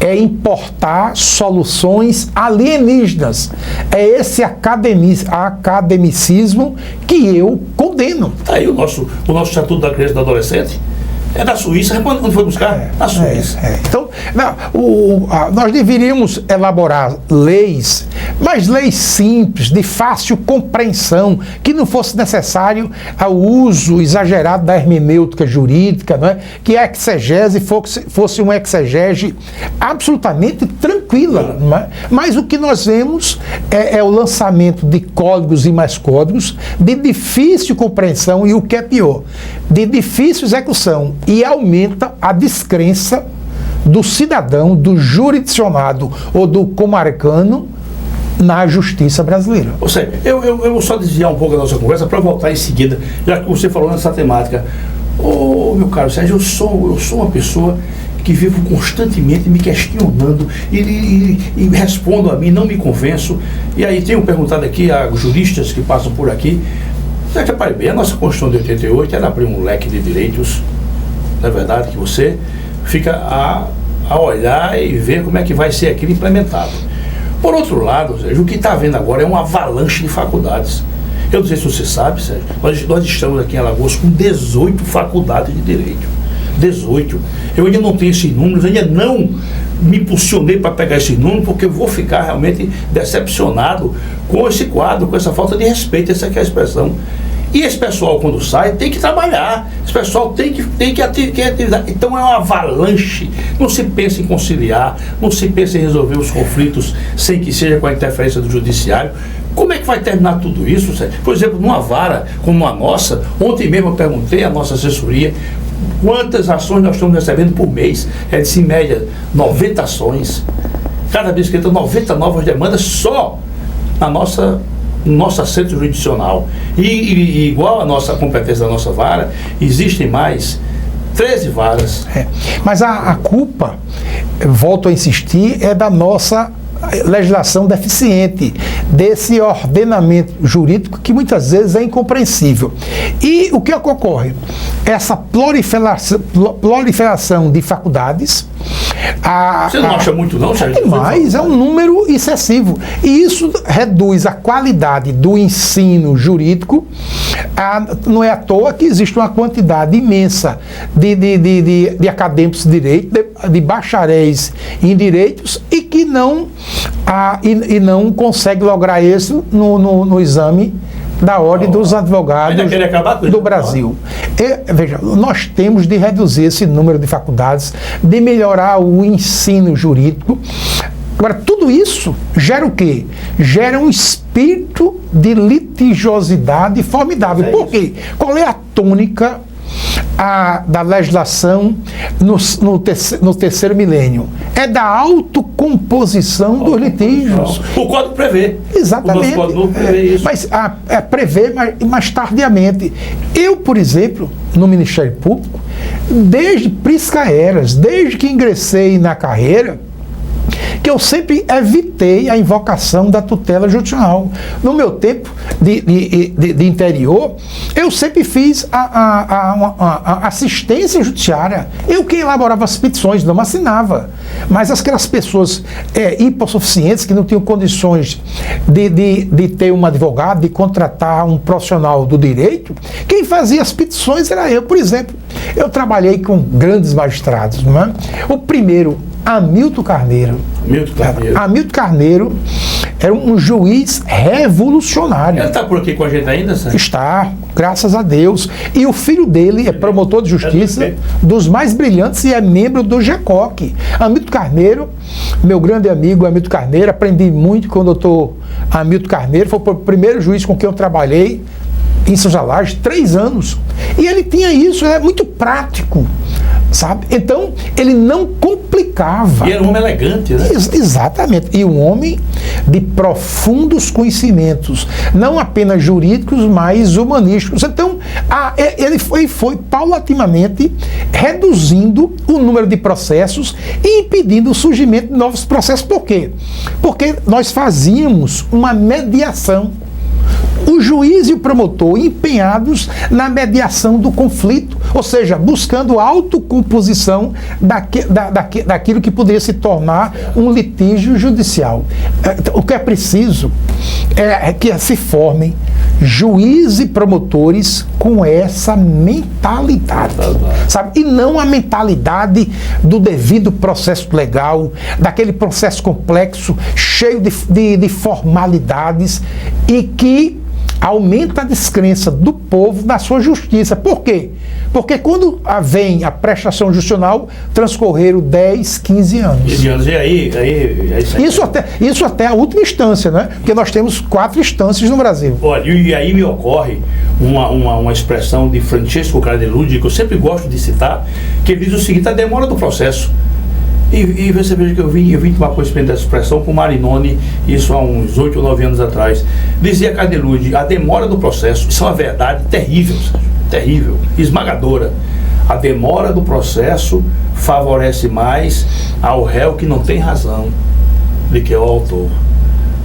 É importar soluções alienígenas. É esse academicismo que eu condeno.
Está aí o nosso Estatuto da Criança e do Adolescente. É da Suíça. Quando foi buscar? Na Suíça.
Então, nós deveríamos elaborar leis, mas leis simples, de fácil compreensão, que não fosse necessário ao uso exagerado da hermenêutica jurídica, não é? Que a exegese fosse uma exegese absolutamente tranquila. Não é? Mas o que nós vemos é o lançamento de códigos e mais códigos, de difícil compreensão e, o que é pior, de difícil execução. E aumenta a descrença do cidadão, do jurisdicionado ou do comarcano na justiça brasileira.
Ou seja, eu vou só desviar um pouco da nossa conversa para voltar em seguida, já que você falou nessa temática. Meu caro Sérgio, eu sou uma pessoa que vivo constantemente me questionando e respondo a mim, não me convenço. E aí tenho perguntado aqui a juristas que passam por aqui, Você repare bem, a nossa Constituição de 88 ela abriu um leque de direitos, não é verdade, que você fica a olhar e ver como é que vai ser aquilo implementado. Por outro lado, Sérgio, o que está havendo agora é uma avalanche de faculdades. Eu não sei se você sabe, Sérgio, nós estamos aqui em Alagoas com 18 faculdades de direito. 18. Eu ainda não tenho esses números, ainda não me impulsionei para pegar esses números, porque eu vou ficar realmente decepcionado com esse quadro, com essa falta de respeito, essa que é a expressão. E esse pessoal, quando sai, tem que trabalhar. Esse pessoal tem que atividade. Então é uma avalanche. Não se pensa em conciliar, não se pensa em resolver os conflitos sem que seja com a interferência do judiciário. Como é que vai terminar tudo isso, Sérgio? Por exemplo, numa vara como a nossa, ontem mesmo eu perguntei à nossa assessoria quantas ações nós estamos recebendo por mês. É de, em média, 90 ações. Cada vez que entra 90 novas demandas só na nossa centro jurisdicional. E igual a nossa competência da nossa vara, existem mais 13 varas.
Mas a culpa, volto a insistir, é da nossa legislação deficiente, desse ordenamento jurídico que muitas vezes é incompreensível. E o que ocorre? Essa proliferação de faculdades.
Você não acha muito, não, Sérgio?
Mas é um número excessivo. E isso reduz a qualidade do ensino jurídico. Não é à toa que existe uma quantidade imensa de acadêmicos de direito, de bacharéis em direitos, e que não consegue lograr isso no exame da Ordem dos Advogados do Brasil. Veja, nós temos de reduzir esse número de faculdades, de melhorar o ensino jurídico. Agora, tudo isso gera o quê? Gera um espírito de litigiosidade formidável. Por quê? Qual é a tônica da legislação no terceiro milênio? É da autocomposição dos litígios.
O Código prevê.
Exatamente.
O nosso Código prevê isso.
Mas prevê mais tardiamente. Eu, por exemplo, no Ministério Público, desde prisca-eras, desde que ingressei na carreira, que eu sempre evitei a invocação da tutela judicial. No meu tempo de interior, eu sempre fiz a assistência judiciária. Eu quem elaborava as petições, não assinava. Mas aquelas pessoas hipossuficientes, que não tinham condições de ter um advogado, de contratar um profissional do direito, quem fazia as petições era eu. Por exemplo, eu trabalhei com grandes magistrados, não é? O primeiro, Hamilton Carneiro. Hamilton Carneiro era um juiz revolucionário.
Ele está por aqui com a gente ainda, Sérgio?
Está, graças a Deus. E o filho dele é promotor de justiça, dos mais brilhantes, e é membro do GECOC. Hamilton Carneiro, meu grande amigo Hamilton Carneiro, aprendi muito com o doutor Hamilton Carneiro, foi o primeiro juiz com quem eu trabalhei em São Jalage, 3 anos. E ele tinha isso, é muito prático, sabe? Então, ele não complicava.
E era um homem elegante, né?
Exatamente. E um homem de profundos conhecimentos, não apenas jurídicos, mas humanísticos. Então, ele foi paulatinamente reduzindo o número de processos e impedindo o surgimento de novos processos. Por quê? Porque nós fazíamos uma mediação. O juiz e o promotor empenhados na mediação do conflito, ou seja, buscando autocomposição daquilo que poderia se tornar um litígio judicial. O que é preciso é que se formem juízes e promotores com essa mentalidade, sabe? E não a mentalidade do devido processo legal, daquele processo complexo, cheio de formalidades, e que aumenta a descrença do povo na sua justiça. Por quê? Porque quando vem a prestação judicional, transcorreram 10, 15 anos.
E aí
isso até a última instância, né? Porque nós temos 4 instâncias no Brasil.
Olha, e aí me ocorre uma expressão de Francesco Cadenludi, que eu sempre gosto de citar, que ele diz o seguinte: a demora do processo. E você veja que eu vim tomar conhecimento dessa expressão com Marinoni, isso há uns 8 ou 9 anos atrás. Dizia Cadenludi: a demora do processo, isso é uma verdade terrível, terrível, esmagadora. A demora do processo favorece mais ao réu que não tem razão do que ao autor.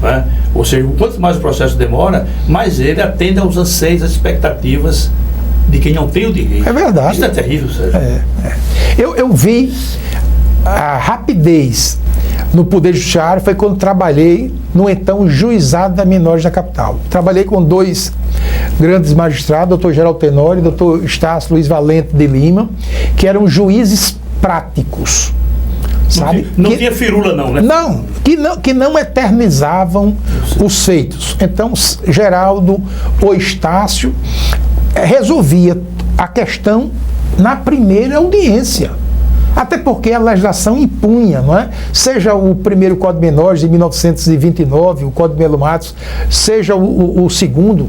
né? Ou seja, quanto mais o processo demora, mais ele atende aos anseios, às expectativas de quem não tem o direito.
É verdade.
Isso é terrível, Sérgio.
Eu vi a rapidez no Poder Judiciário foi quando trabalhei no então Juizado da Menores da capital. Trabalhei com dois grandes magistrados, doutor Geraldo Tenório e doutor Estácio Luiz Valente de Lima, que eram juízes práticos. Sabe?
Não tinha firula não, né?
Não, que não eternizavam os feitos. Então, Geraldo ou Estácio resolvia a questão na primeira audiência. Até porque a legislação impunha, não é? Seja o primeiro Código de Menores de 1929, o Código de Melo Matos, seja o segundo,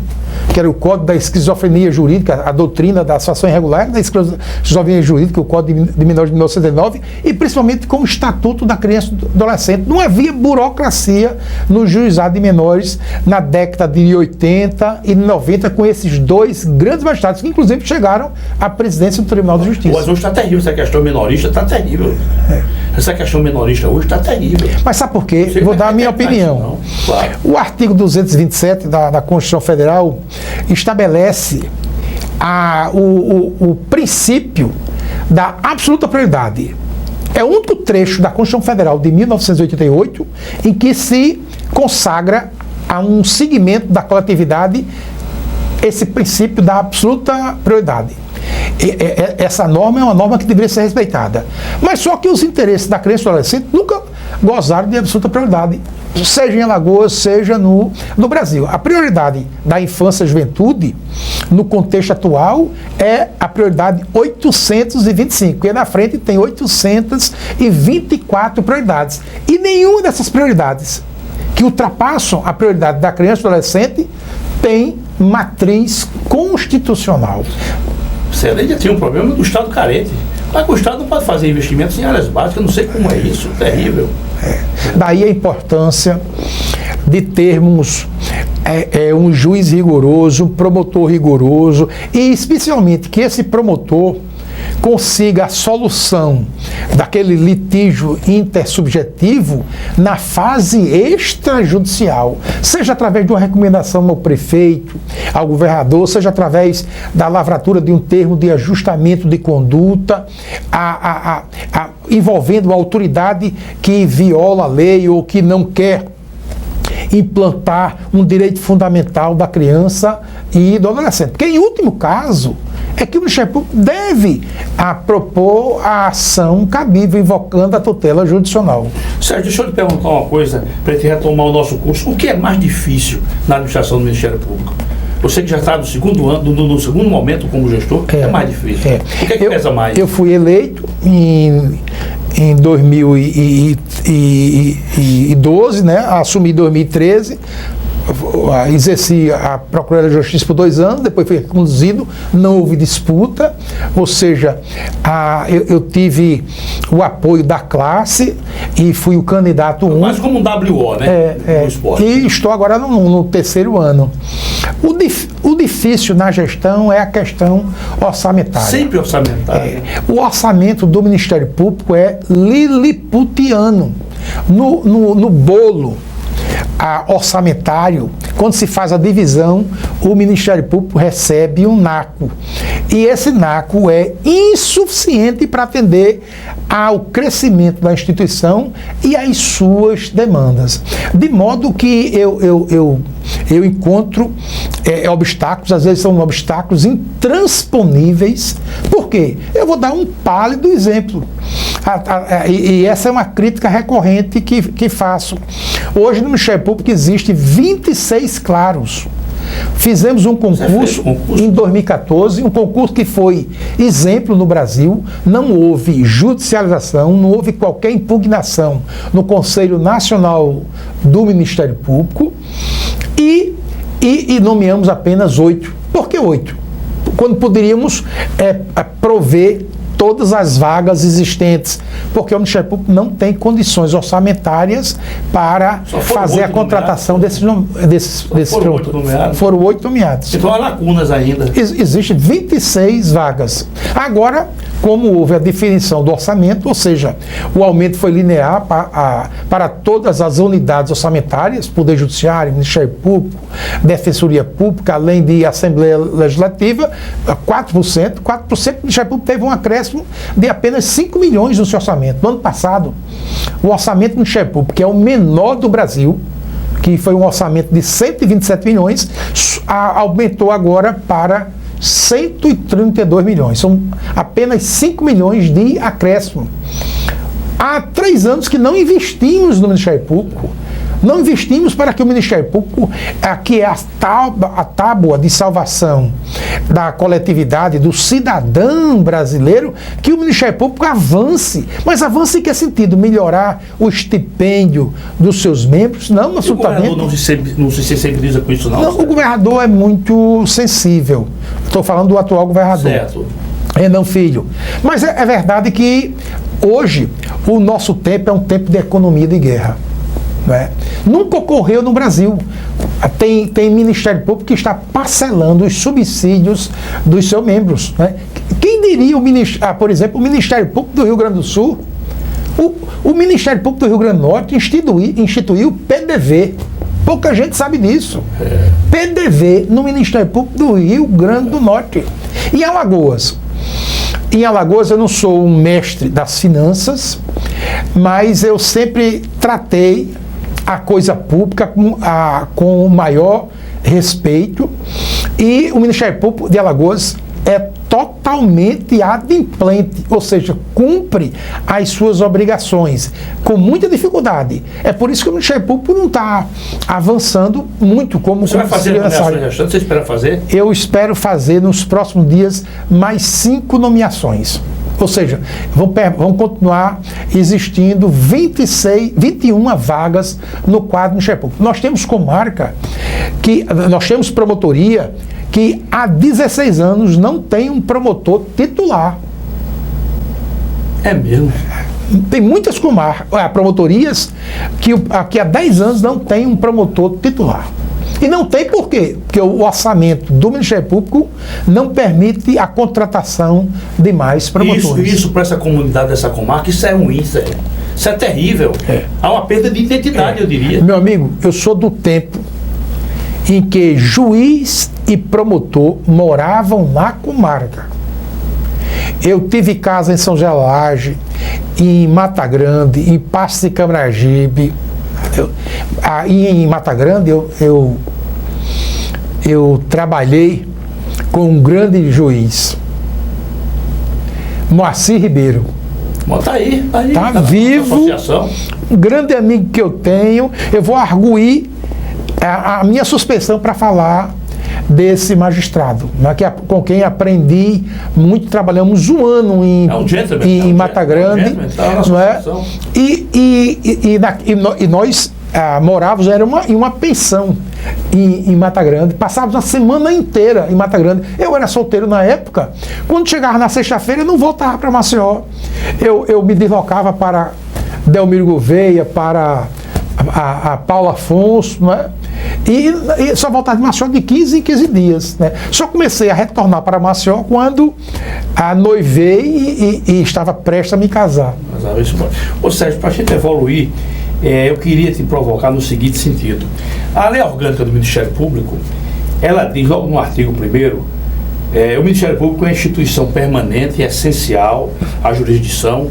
que era o Código da Esquizofrenia Jurídica, a doutrina da situação irregular da esquizofrenia jurídica, o Código de Menores de 1909, e principalmente com o Estatuto da Criança e do Adolescente. Não havia burocracia no juizado de menores na década de 80 e 90 com esses dois grandes magistrados, que inclusive chegaram à presidência do Tribunal de Justiça.
Mas hoje está terrível essa questão minorista, está terrível. Essa questão minorista hoje está terrível.
Mas sabe por quê? Vou dar a minha opinião.
Claro.
O artigo 227 da Constituição Federal estabelece o princípio da absoluta prioridade. É o único trecho da Constituição Federal de 1988 em que se consagra a um segmento da coletividade esse princípio da absoluta prioridade. Essa norma é uma norma que deveria ser respeitada. Mas só que os interesses da criança e do adolescente nunca gozaram de absoluta prioridade, seja em Alagoas, seja no Brasil. A prioridade da infância e juventude, no contexto atual, é a prioridade 825, e na frente tem 824 prioridades. E nenhuma dessas prioridades que ultrapassam a prioridade da criança e do adolescente tem matriz constitucional.
Você além de ter um problema do Estado carente. Mas o Estado não pode fazer investimentos em áreas básicas, eu não sei como é isso, terrível.
Daí a importância de termos um juiz rigoroso, um promotor rigoroso, e especialmente que esse promotor consiga a solução daquele litígio intersubjetivo na fase extrajudicial, seja através de uma recomendação ao prefeito, ao governador, seja através da lavratura de um termo de ajustamento de conduta, envolvendo a autoridade que viola a lei ou que não quer implantar um direito fundamental da criança e do adolescente. Porque, em último caso, é que o Ministério Público deve propor a ação cabível, invocando a tutela judicional.
Sérgio, deixa eu lhe perguntar uma coisa, para gente retomar o nosso curso. O que é mais difícil na administração do Ministério Público? Você que já está no segundo ano, no segundo momento como gestor, o que é mais difícil? O que é que pesa mais?
Eu fui eleito em 2012, né? Assumi em 2013, exerci a Procuradoria de Justiça por 2 anos, depois fui conduzido, não houve disputa, ou seja, eu tive o apoio da classe e fui o candidato único.
Quase como um WO, né? No esporte.
E estou agora no 3º ano. O difícil na gestão é a questão orçamentária.
Sempre orçamentária.
O orçamento do Ministério Público é liliputiano. No bolo orçamentário, quando se faz a divisão, o Ministério Público recebe um NACO. E esse NACO é insuficiente para atender ao crescimento da instituição e às suas demandas. De modo que eu encontro obstáculos, às vezes são obstáculos intransponíveis. Por quê? Eu vou dar um pálido exemplo. E essa é uma crítica recorrente que faço. Hoje no Ministério Público existem 26 claros. Fizemos um concurso em 2014, um concurso que foi exemplo no Brasil, não houve judicialização, não houve qualquer impugnação no Conselho Nacional do Ministério Público e nomeamos apenas 8. Por que 8? Quando poderíamos prover todas as vagas existentes, porque o Ministério Público não tem condições orçamentárias para fazer a contratação desses
foram 8 nomeados.
Foram 8 nomeados.
Então há lacunas ainda.
Existem 26 vagas. Agora, como houve a definição do orçamento, ou seja, o aumento foi linear para todas as unidades orçamentárias, Poder Judiciário, Ministério Público, Defensoria Pública, além de Assembleia Legislativa, 4%. 4% do Ministério Público teve um acréscimo de apenas 5 milhões no seu orçamento. No ano passado, o orçamento do Ministério Público, que é o menor do Brasil, que foi um orçamento de 127 milhões, aumentou agora para 132 milhões. São apenas 5 milhões de acréscimo. Há 3 anos que não investimos no Ministério Público. Não investimos para que o Ministério Público, que é a tábua de salvação da coletividade, do cidadão brasileiro, que o Ministério Público avance. Mas avance em que sentido? Melhorar o estipêndio dos seus membros? Não, absolutamente.
O governador não se sensibiliza com isso, não?
Não, o governador é muito sensível. Estou falando do atual governador.
Certo.
Renan Filho. Mas é verdade que hoje o nosso tempo é um tempo de economia de guerra. Né? Nunca ocorreu no Brasil. Tem Ministério Público que está parcelando os subsídios dos seus membros. Né? Quem diria, por exemplo, o Ministério Público do Rio Grande do Sul? O Ministério Público do Rio Grande do Norte instituiu PDV. Pouca gente sabe disso. PDV no Ministério Público do Rio Grande do Norte. E Alagoas? Em Alagoas eu não sou um mestre das finanças, mas eu sempre tratei a coisa pública com o maior respeito, e o Ministério Público de Alagoas é totalmente adimplente, ou seja, cumpre as suas obrigações com muita dificuldade. É por isso que o Ministério Público não está avançando muito como
você vai fazer nomeações restantes? Você espera fazer?
Eu espero fazer nos próximos dias mais 5 nomeações. Ou seja, vão continuar existindo 21 vagas no quadro do Ministério Público. Nós temos comarca, nós temos promotoria que há 16 anos não tem um promotor titular.
É mesmo?
Tem muitas promotorias que há 10 anos não tem um promotor titular. E não tem por quê? Porque o orçamento do Ministério Público não permite a contratação de mais promotores.
Isso para essa comunidade dessa comarca, isso é ruim, isso é terrível. Há uma perda de identidade, eu diria.
Meu amigo, eu sou do tempo em que juiz e promotor moravam na comarca. Eu tive casa em São Gelage, em Mata Grande, em Passo de Camaragibe. Em Mata Grande eu trabalhei com um grande juiz, Moacir Ribeiro.
Está aí,
tá vivo, um grande amigo que eu tenho. Eu vou arguir a minha suspeição para falar desse magistrado, né, com quem aprendi muito. Trabalhamos um ano em Mata Grande, não é? E nós morávamos, era em uma pensão em Mata Grande, passávamos a semana inteira em Mata Grande. Eu era solteiro na época. Quando chegava na sexta-feira, eu não voltava para Maceió. Eu me deslocava para Delmiro Gouveia, para a Paulo Afonso, né? E só voltava de Maceió de 15 em 15 dias. Né? Só comecei a retornar para Maceió quando noivei e estava prestes a me casar.
Ô Sérgio, para a gente evoluir, eu queria te provocar no seguinte sentido. A lei orgânica do Ministério Público, ela diz logo no artigo 1º, o Ministério Público é uma instituição permanente e essencial à jurisdição,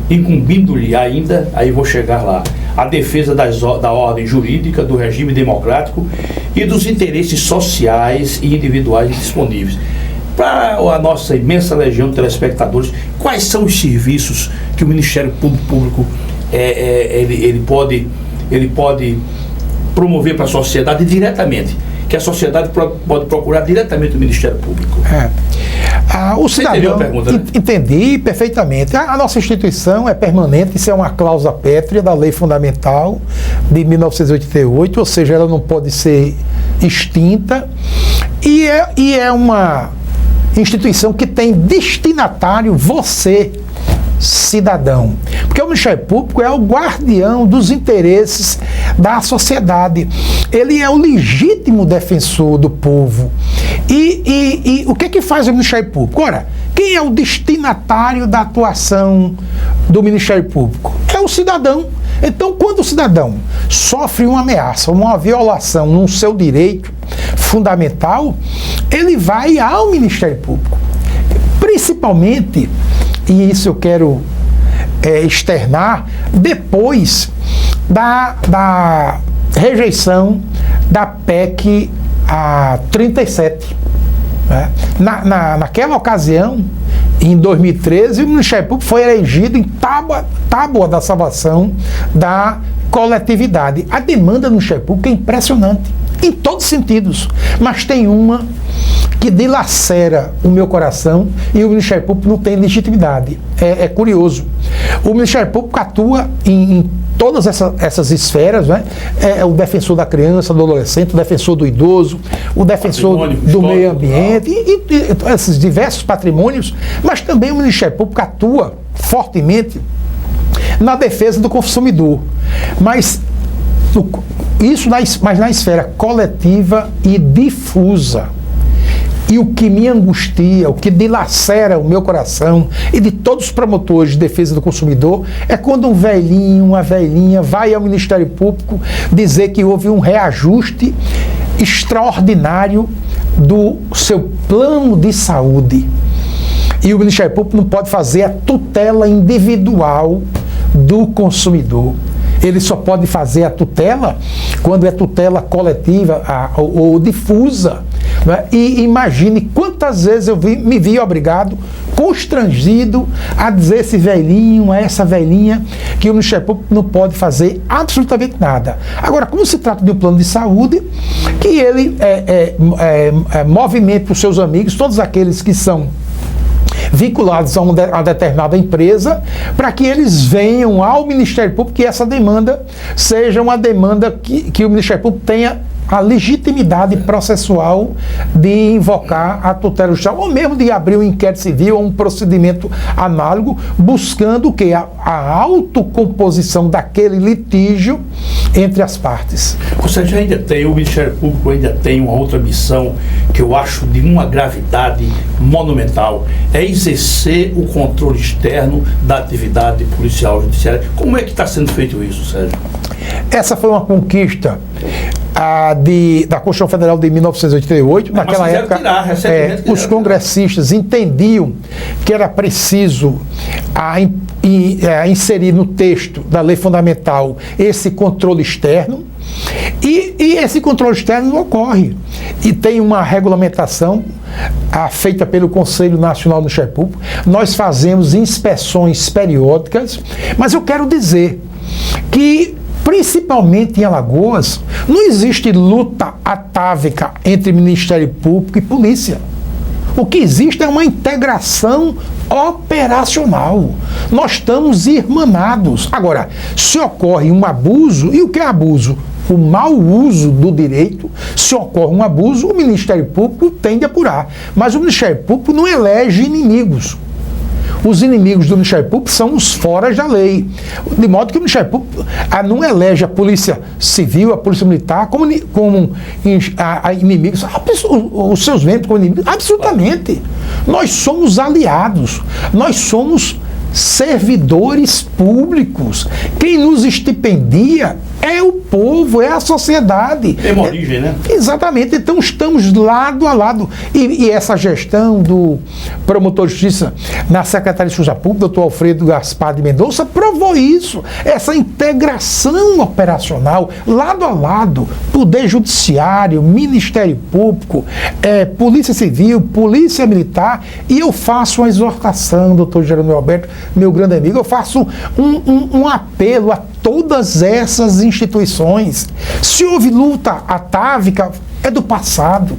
incumbindo-lhe ainda, aí vou chegar lá, a defesa da ordem jurídica, do regime democrático e dos interesses sociais e individuais disponíveis. Para a nossa imensa legião de telespectadores, quais são os serviços que o Ministério Público ele pode promover para a sociedade diretamente, que a sociedade pode procurar diretamente o Ministério Público?
O cidadão,
entendeu a pergunta, né?
Entendi perfeitamente. A nossa instituição é permanente, isso é uma cláusula pétrea da Lei Fundamental de 1988, ou seja, ela não pode ser extinta, e é uma instituição que tem destinatário você, cidadão. Porque o Ministério Público é o guardião dos interesses da sociedade. Ele é o legítimo defensor do povo. E o que é que faz o Ministério Público? Ora, quem é o destinatário da atuação do Ministério Público? É o cidadão. Então, quando o cidadão sofre uma ameaça, uma violação no seu direito fundamental, ele vai ao Ministério Público. Principalmente, e isso eu quero externar, depois da rejeição da PEC a 37. Né? Naquela ocasião, em 2013, o Ministério Público foi elegido em tábua da salvação da coletividade. A demanda do Ministério Público é impressionante, em todos os sentidos, mas tem uma que dilacera o meu coração e o Ministério Público não tem legitimidade. É curioso. O Ministério Público atua em todas essas esferas, né? É o defensor da criança, do adolescente, o defensor do idoso, o defensor do meio ambiente, e esses diversos patrimônios, mas também o Ministério Público atua fortemente na defesa do consumidor. Mas na esfera coletiva e difusa. E o que me angustia, o que dilacera o meu coração e de todos os promotores de defesa do consumidor é quando um velhinho, uma velhinha vai ao Ministério Público dizer que houve um reajuste extraordinário do seu plano de saúde. E o Ministério Público não pode fazer a tutela individual do consumidor. Ele só pode fazer a tutela quando é tutela coletiva ou difusa. Né? E imagine quantas vezes eu me vi obrigado, constrangido, a dizer esse velhinho, a essa velhinha, que o Ministério Público não pode fazer absolutamente nada. Agora, como se trata de um plano de saúde, que ele movimenta os seus amigos, todos aqueles que são vinculados a uma determinada empresa, para que eles venham ao Ministério Público e essa demanda seja uma demanda que o Ministério Público tenha a legitimidade processual de invocar a tutela judicial, ou mesmo de abrir um inquérito civil ou um procedimento análogo, buscando o quê? A autocomposição daquele litígio entre as partes.
Ou seja, o Ministério Público ainda tem uma outra missão que eu acho de uma gravidade monumental, é exercer o controle externo da atividade policial judiciária. Como é que está sendo feito isso, Sérgio?
Essa foi uma conquista da Constituição Federal de 1988. Naquela época, os congressistas entendiam que era preciso inserir no texto da lei fundamental esse controle externo, e esse controle externo não ocorre. E tem uma regulamentação feita pelo Conselho Nacional do Ministério Público. Nós fazemos inspeções periódicas, mas eu quero dizer que, principalmente em Alagoas, não existe luta atávica entre Ministério Público e polícia. O que existe é uma integração operacional. Nós estamos irmanados. Agora, se ocorre um abuso, e o que é abuso? O mau uso do direito. Se ocorre um abuso, o Ministério Público tem de apurar. Mas o Ministério Público não elege inimigos. Os inimigos do Ministério Público são os foras da lei. De modo que o Ministério Público não elege a Polícia Civil, a Polícia Militar como inimigos, os seus membros como inimigos. Absolutamente. Nós somos aliados. Nós somos servidores públicos. Quem nos estipendia é o povo, é a sociedade.
Tem uma origem, né?
Exatamente. Então estamos lado a lado. E essa gestão do promotor de justiça na Secretaria de Justiça Pública, doutor Alfredo Gaspar de Mendonça, provou isso. Essa integração operacional, lado a lado, Poder Judiciário, Ministério Público, Polícia Civil, Polícia Militar. E eu faço uma exortação, doutor Jerônimo Alberto, meu grande amigo, eu faço um apelo a todas essas instituições. Se houve luta atávica, é do passado.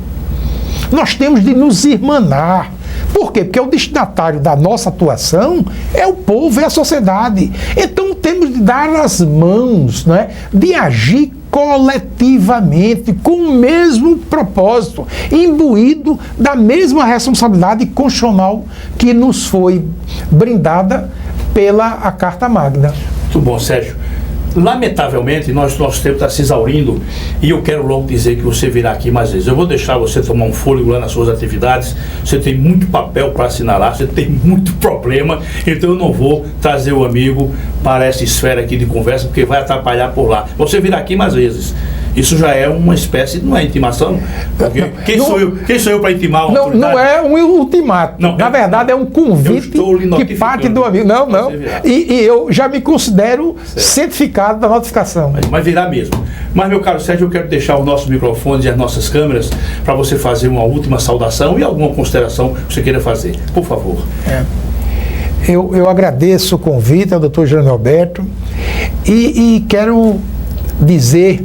Nós temos de nos irmanar. Por quê? Porque o destinatário da nossa atuação é o povo, é a sociedade. Então temos de dar as mãos, né, de agir coletivamente, com o mesmo propósito, imbuído da mesma responsabilidade constitucional que nos foi brindada pela a Carta Magna.
Muito bom, Sérgio. Lamentavelmente, nosso tempo está se exaurindo e eu quero logo dizer que você virá aqui mais vezes. Eu vou deixar você tomar um fôlego lá nas suas atividades. Você tem muito papel para assinalar, você tem muito problema, então eu não vou trazer o amigo para essa esfera aqui de conversa, porque vai atrapalhar por lá. Você virá aqui mais vezes. Isso já é uma espécie, não é intimação? Porque quem sou eu para intimar uma autoridade?
Não é um ultimato.
Não,
na verdade, é um convite que parte do amigo. Não. E eu já me considero certificado da notificação.
Mas virá mesmo. Mas, meu caro Sérgio, eu quero deixar os nossos microfones e as nossas câmeras para você fazer uma última saudação e alguma consideração que você queira fazer. Por favor.
Eu agradeço o convite ao Dr. Jerônimo Roberto e quero dizer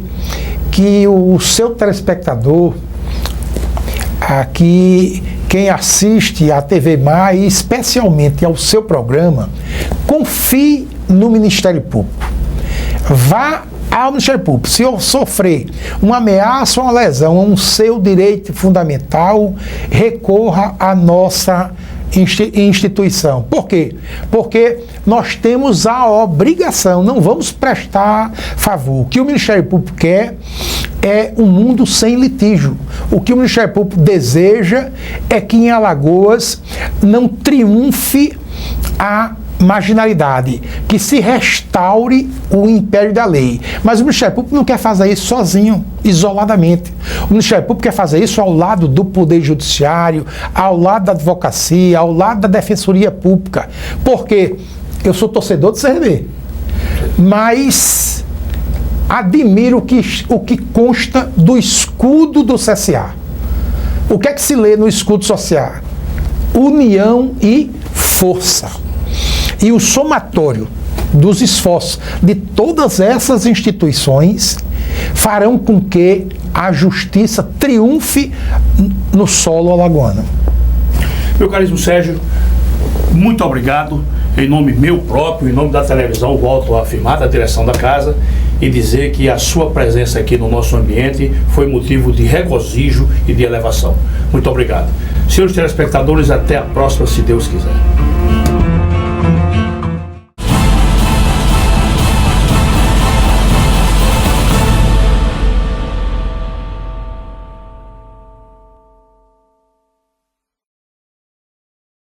que o seu telespectador, aqui, quem assiste à TV Mar e especialmente ao seu programa, confie no Ministério Público. Vá ao Ministério Público. Se eu sofrer uma ameaça ou uma lesão a um seu direito fundamental, recorra à nossa instituição. Por quê? Porque nós temos a obrigação, não vamos prestar favor. O que o Ministério Público quer é um mundo sem litígio. O que o Ministério Público deseja é que em Alagoas não triunfe a marginalidade, que se restaure o império da lei. Mas o Ministério Público não quer fazer isso sozinho, isoladamente. O Ministério Público quer fazer isso ao lado do Poder Judiciário, ao lado da advocacia, ao lado da Defensoria Pública. Porque eu sou torcedor do CRB, mas admiro o que consta do escudo do CSA. O que é que se lê no escudo social? União e força. E o somatório dos esforços de todas essas instituições farão com que a justiça triunfe no solo alagoano.
Meu caríssimo Sérgio, muito obrigado. Em nome meu próprio, em nome da televisão, volto a afirmar, da direção da casa, e dizer que a sua presença aqui no nosso ambiente foi motivo de regozijo e de elevação. Muito obrigado. Senhores telespectadores, até a próxima, se Deus quiser.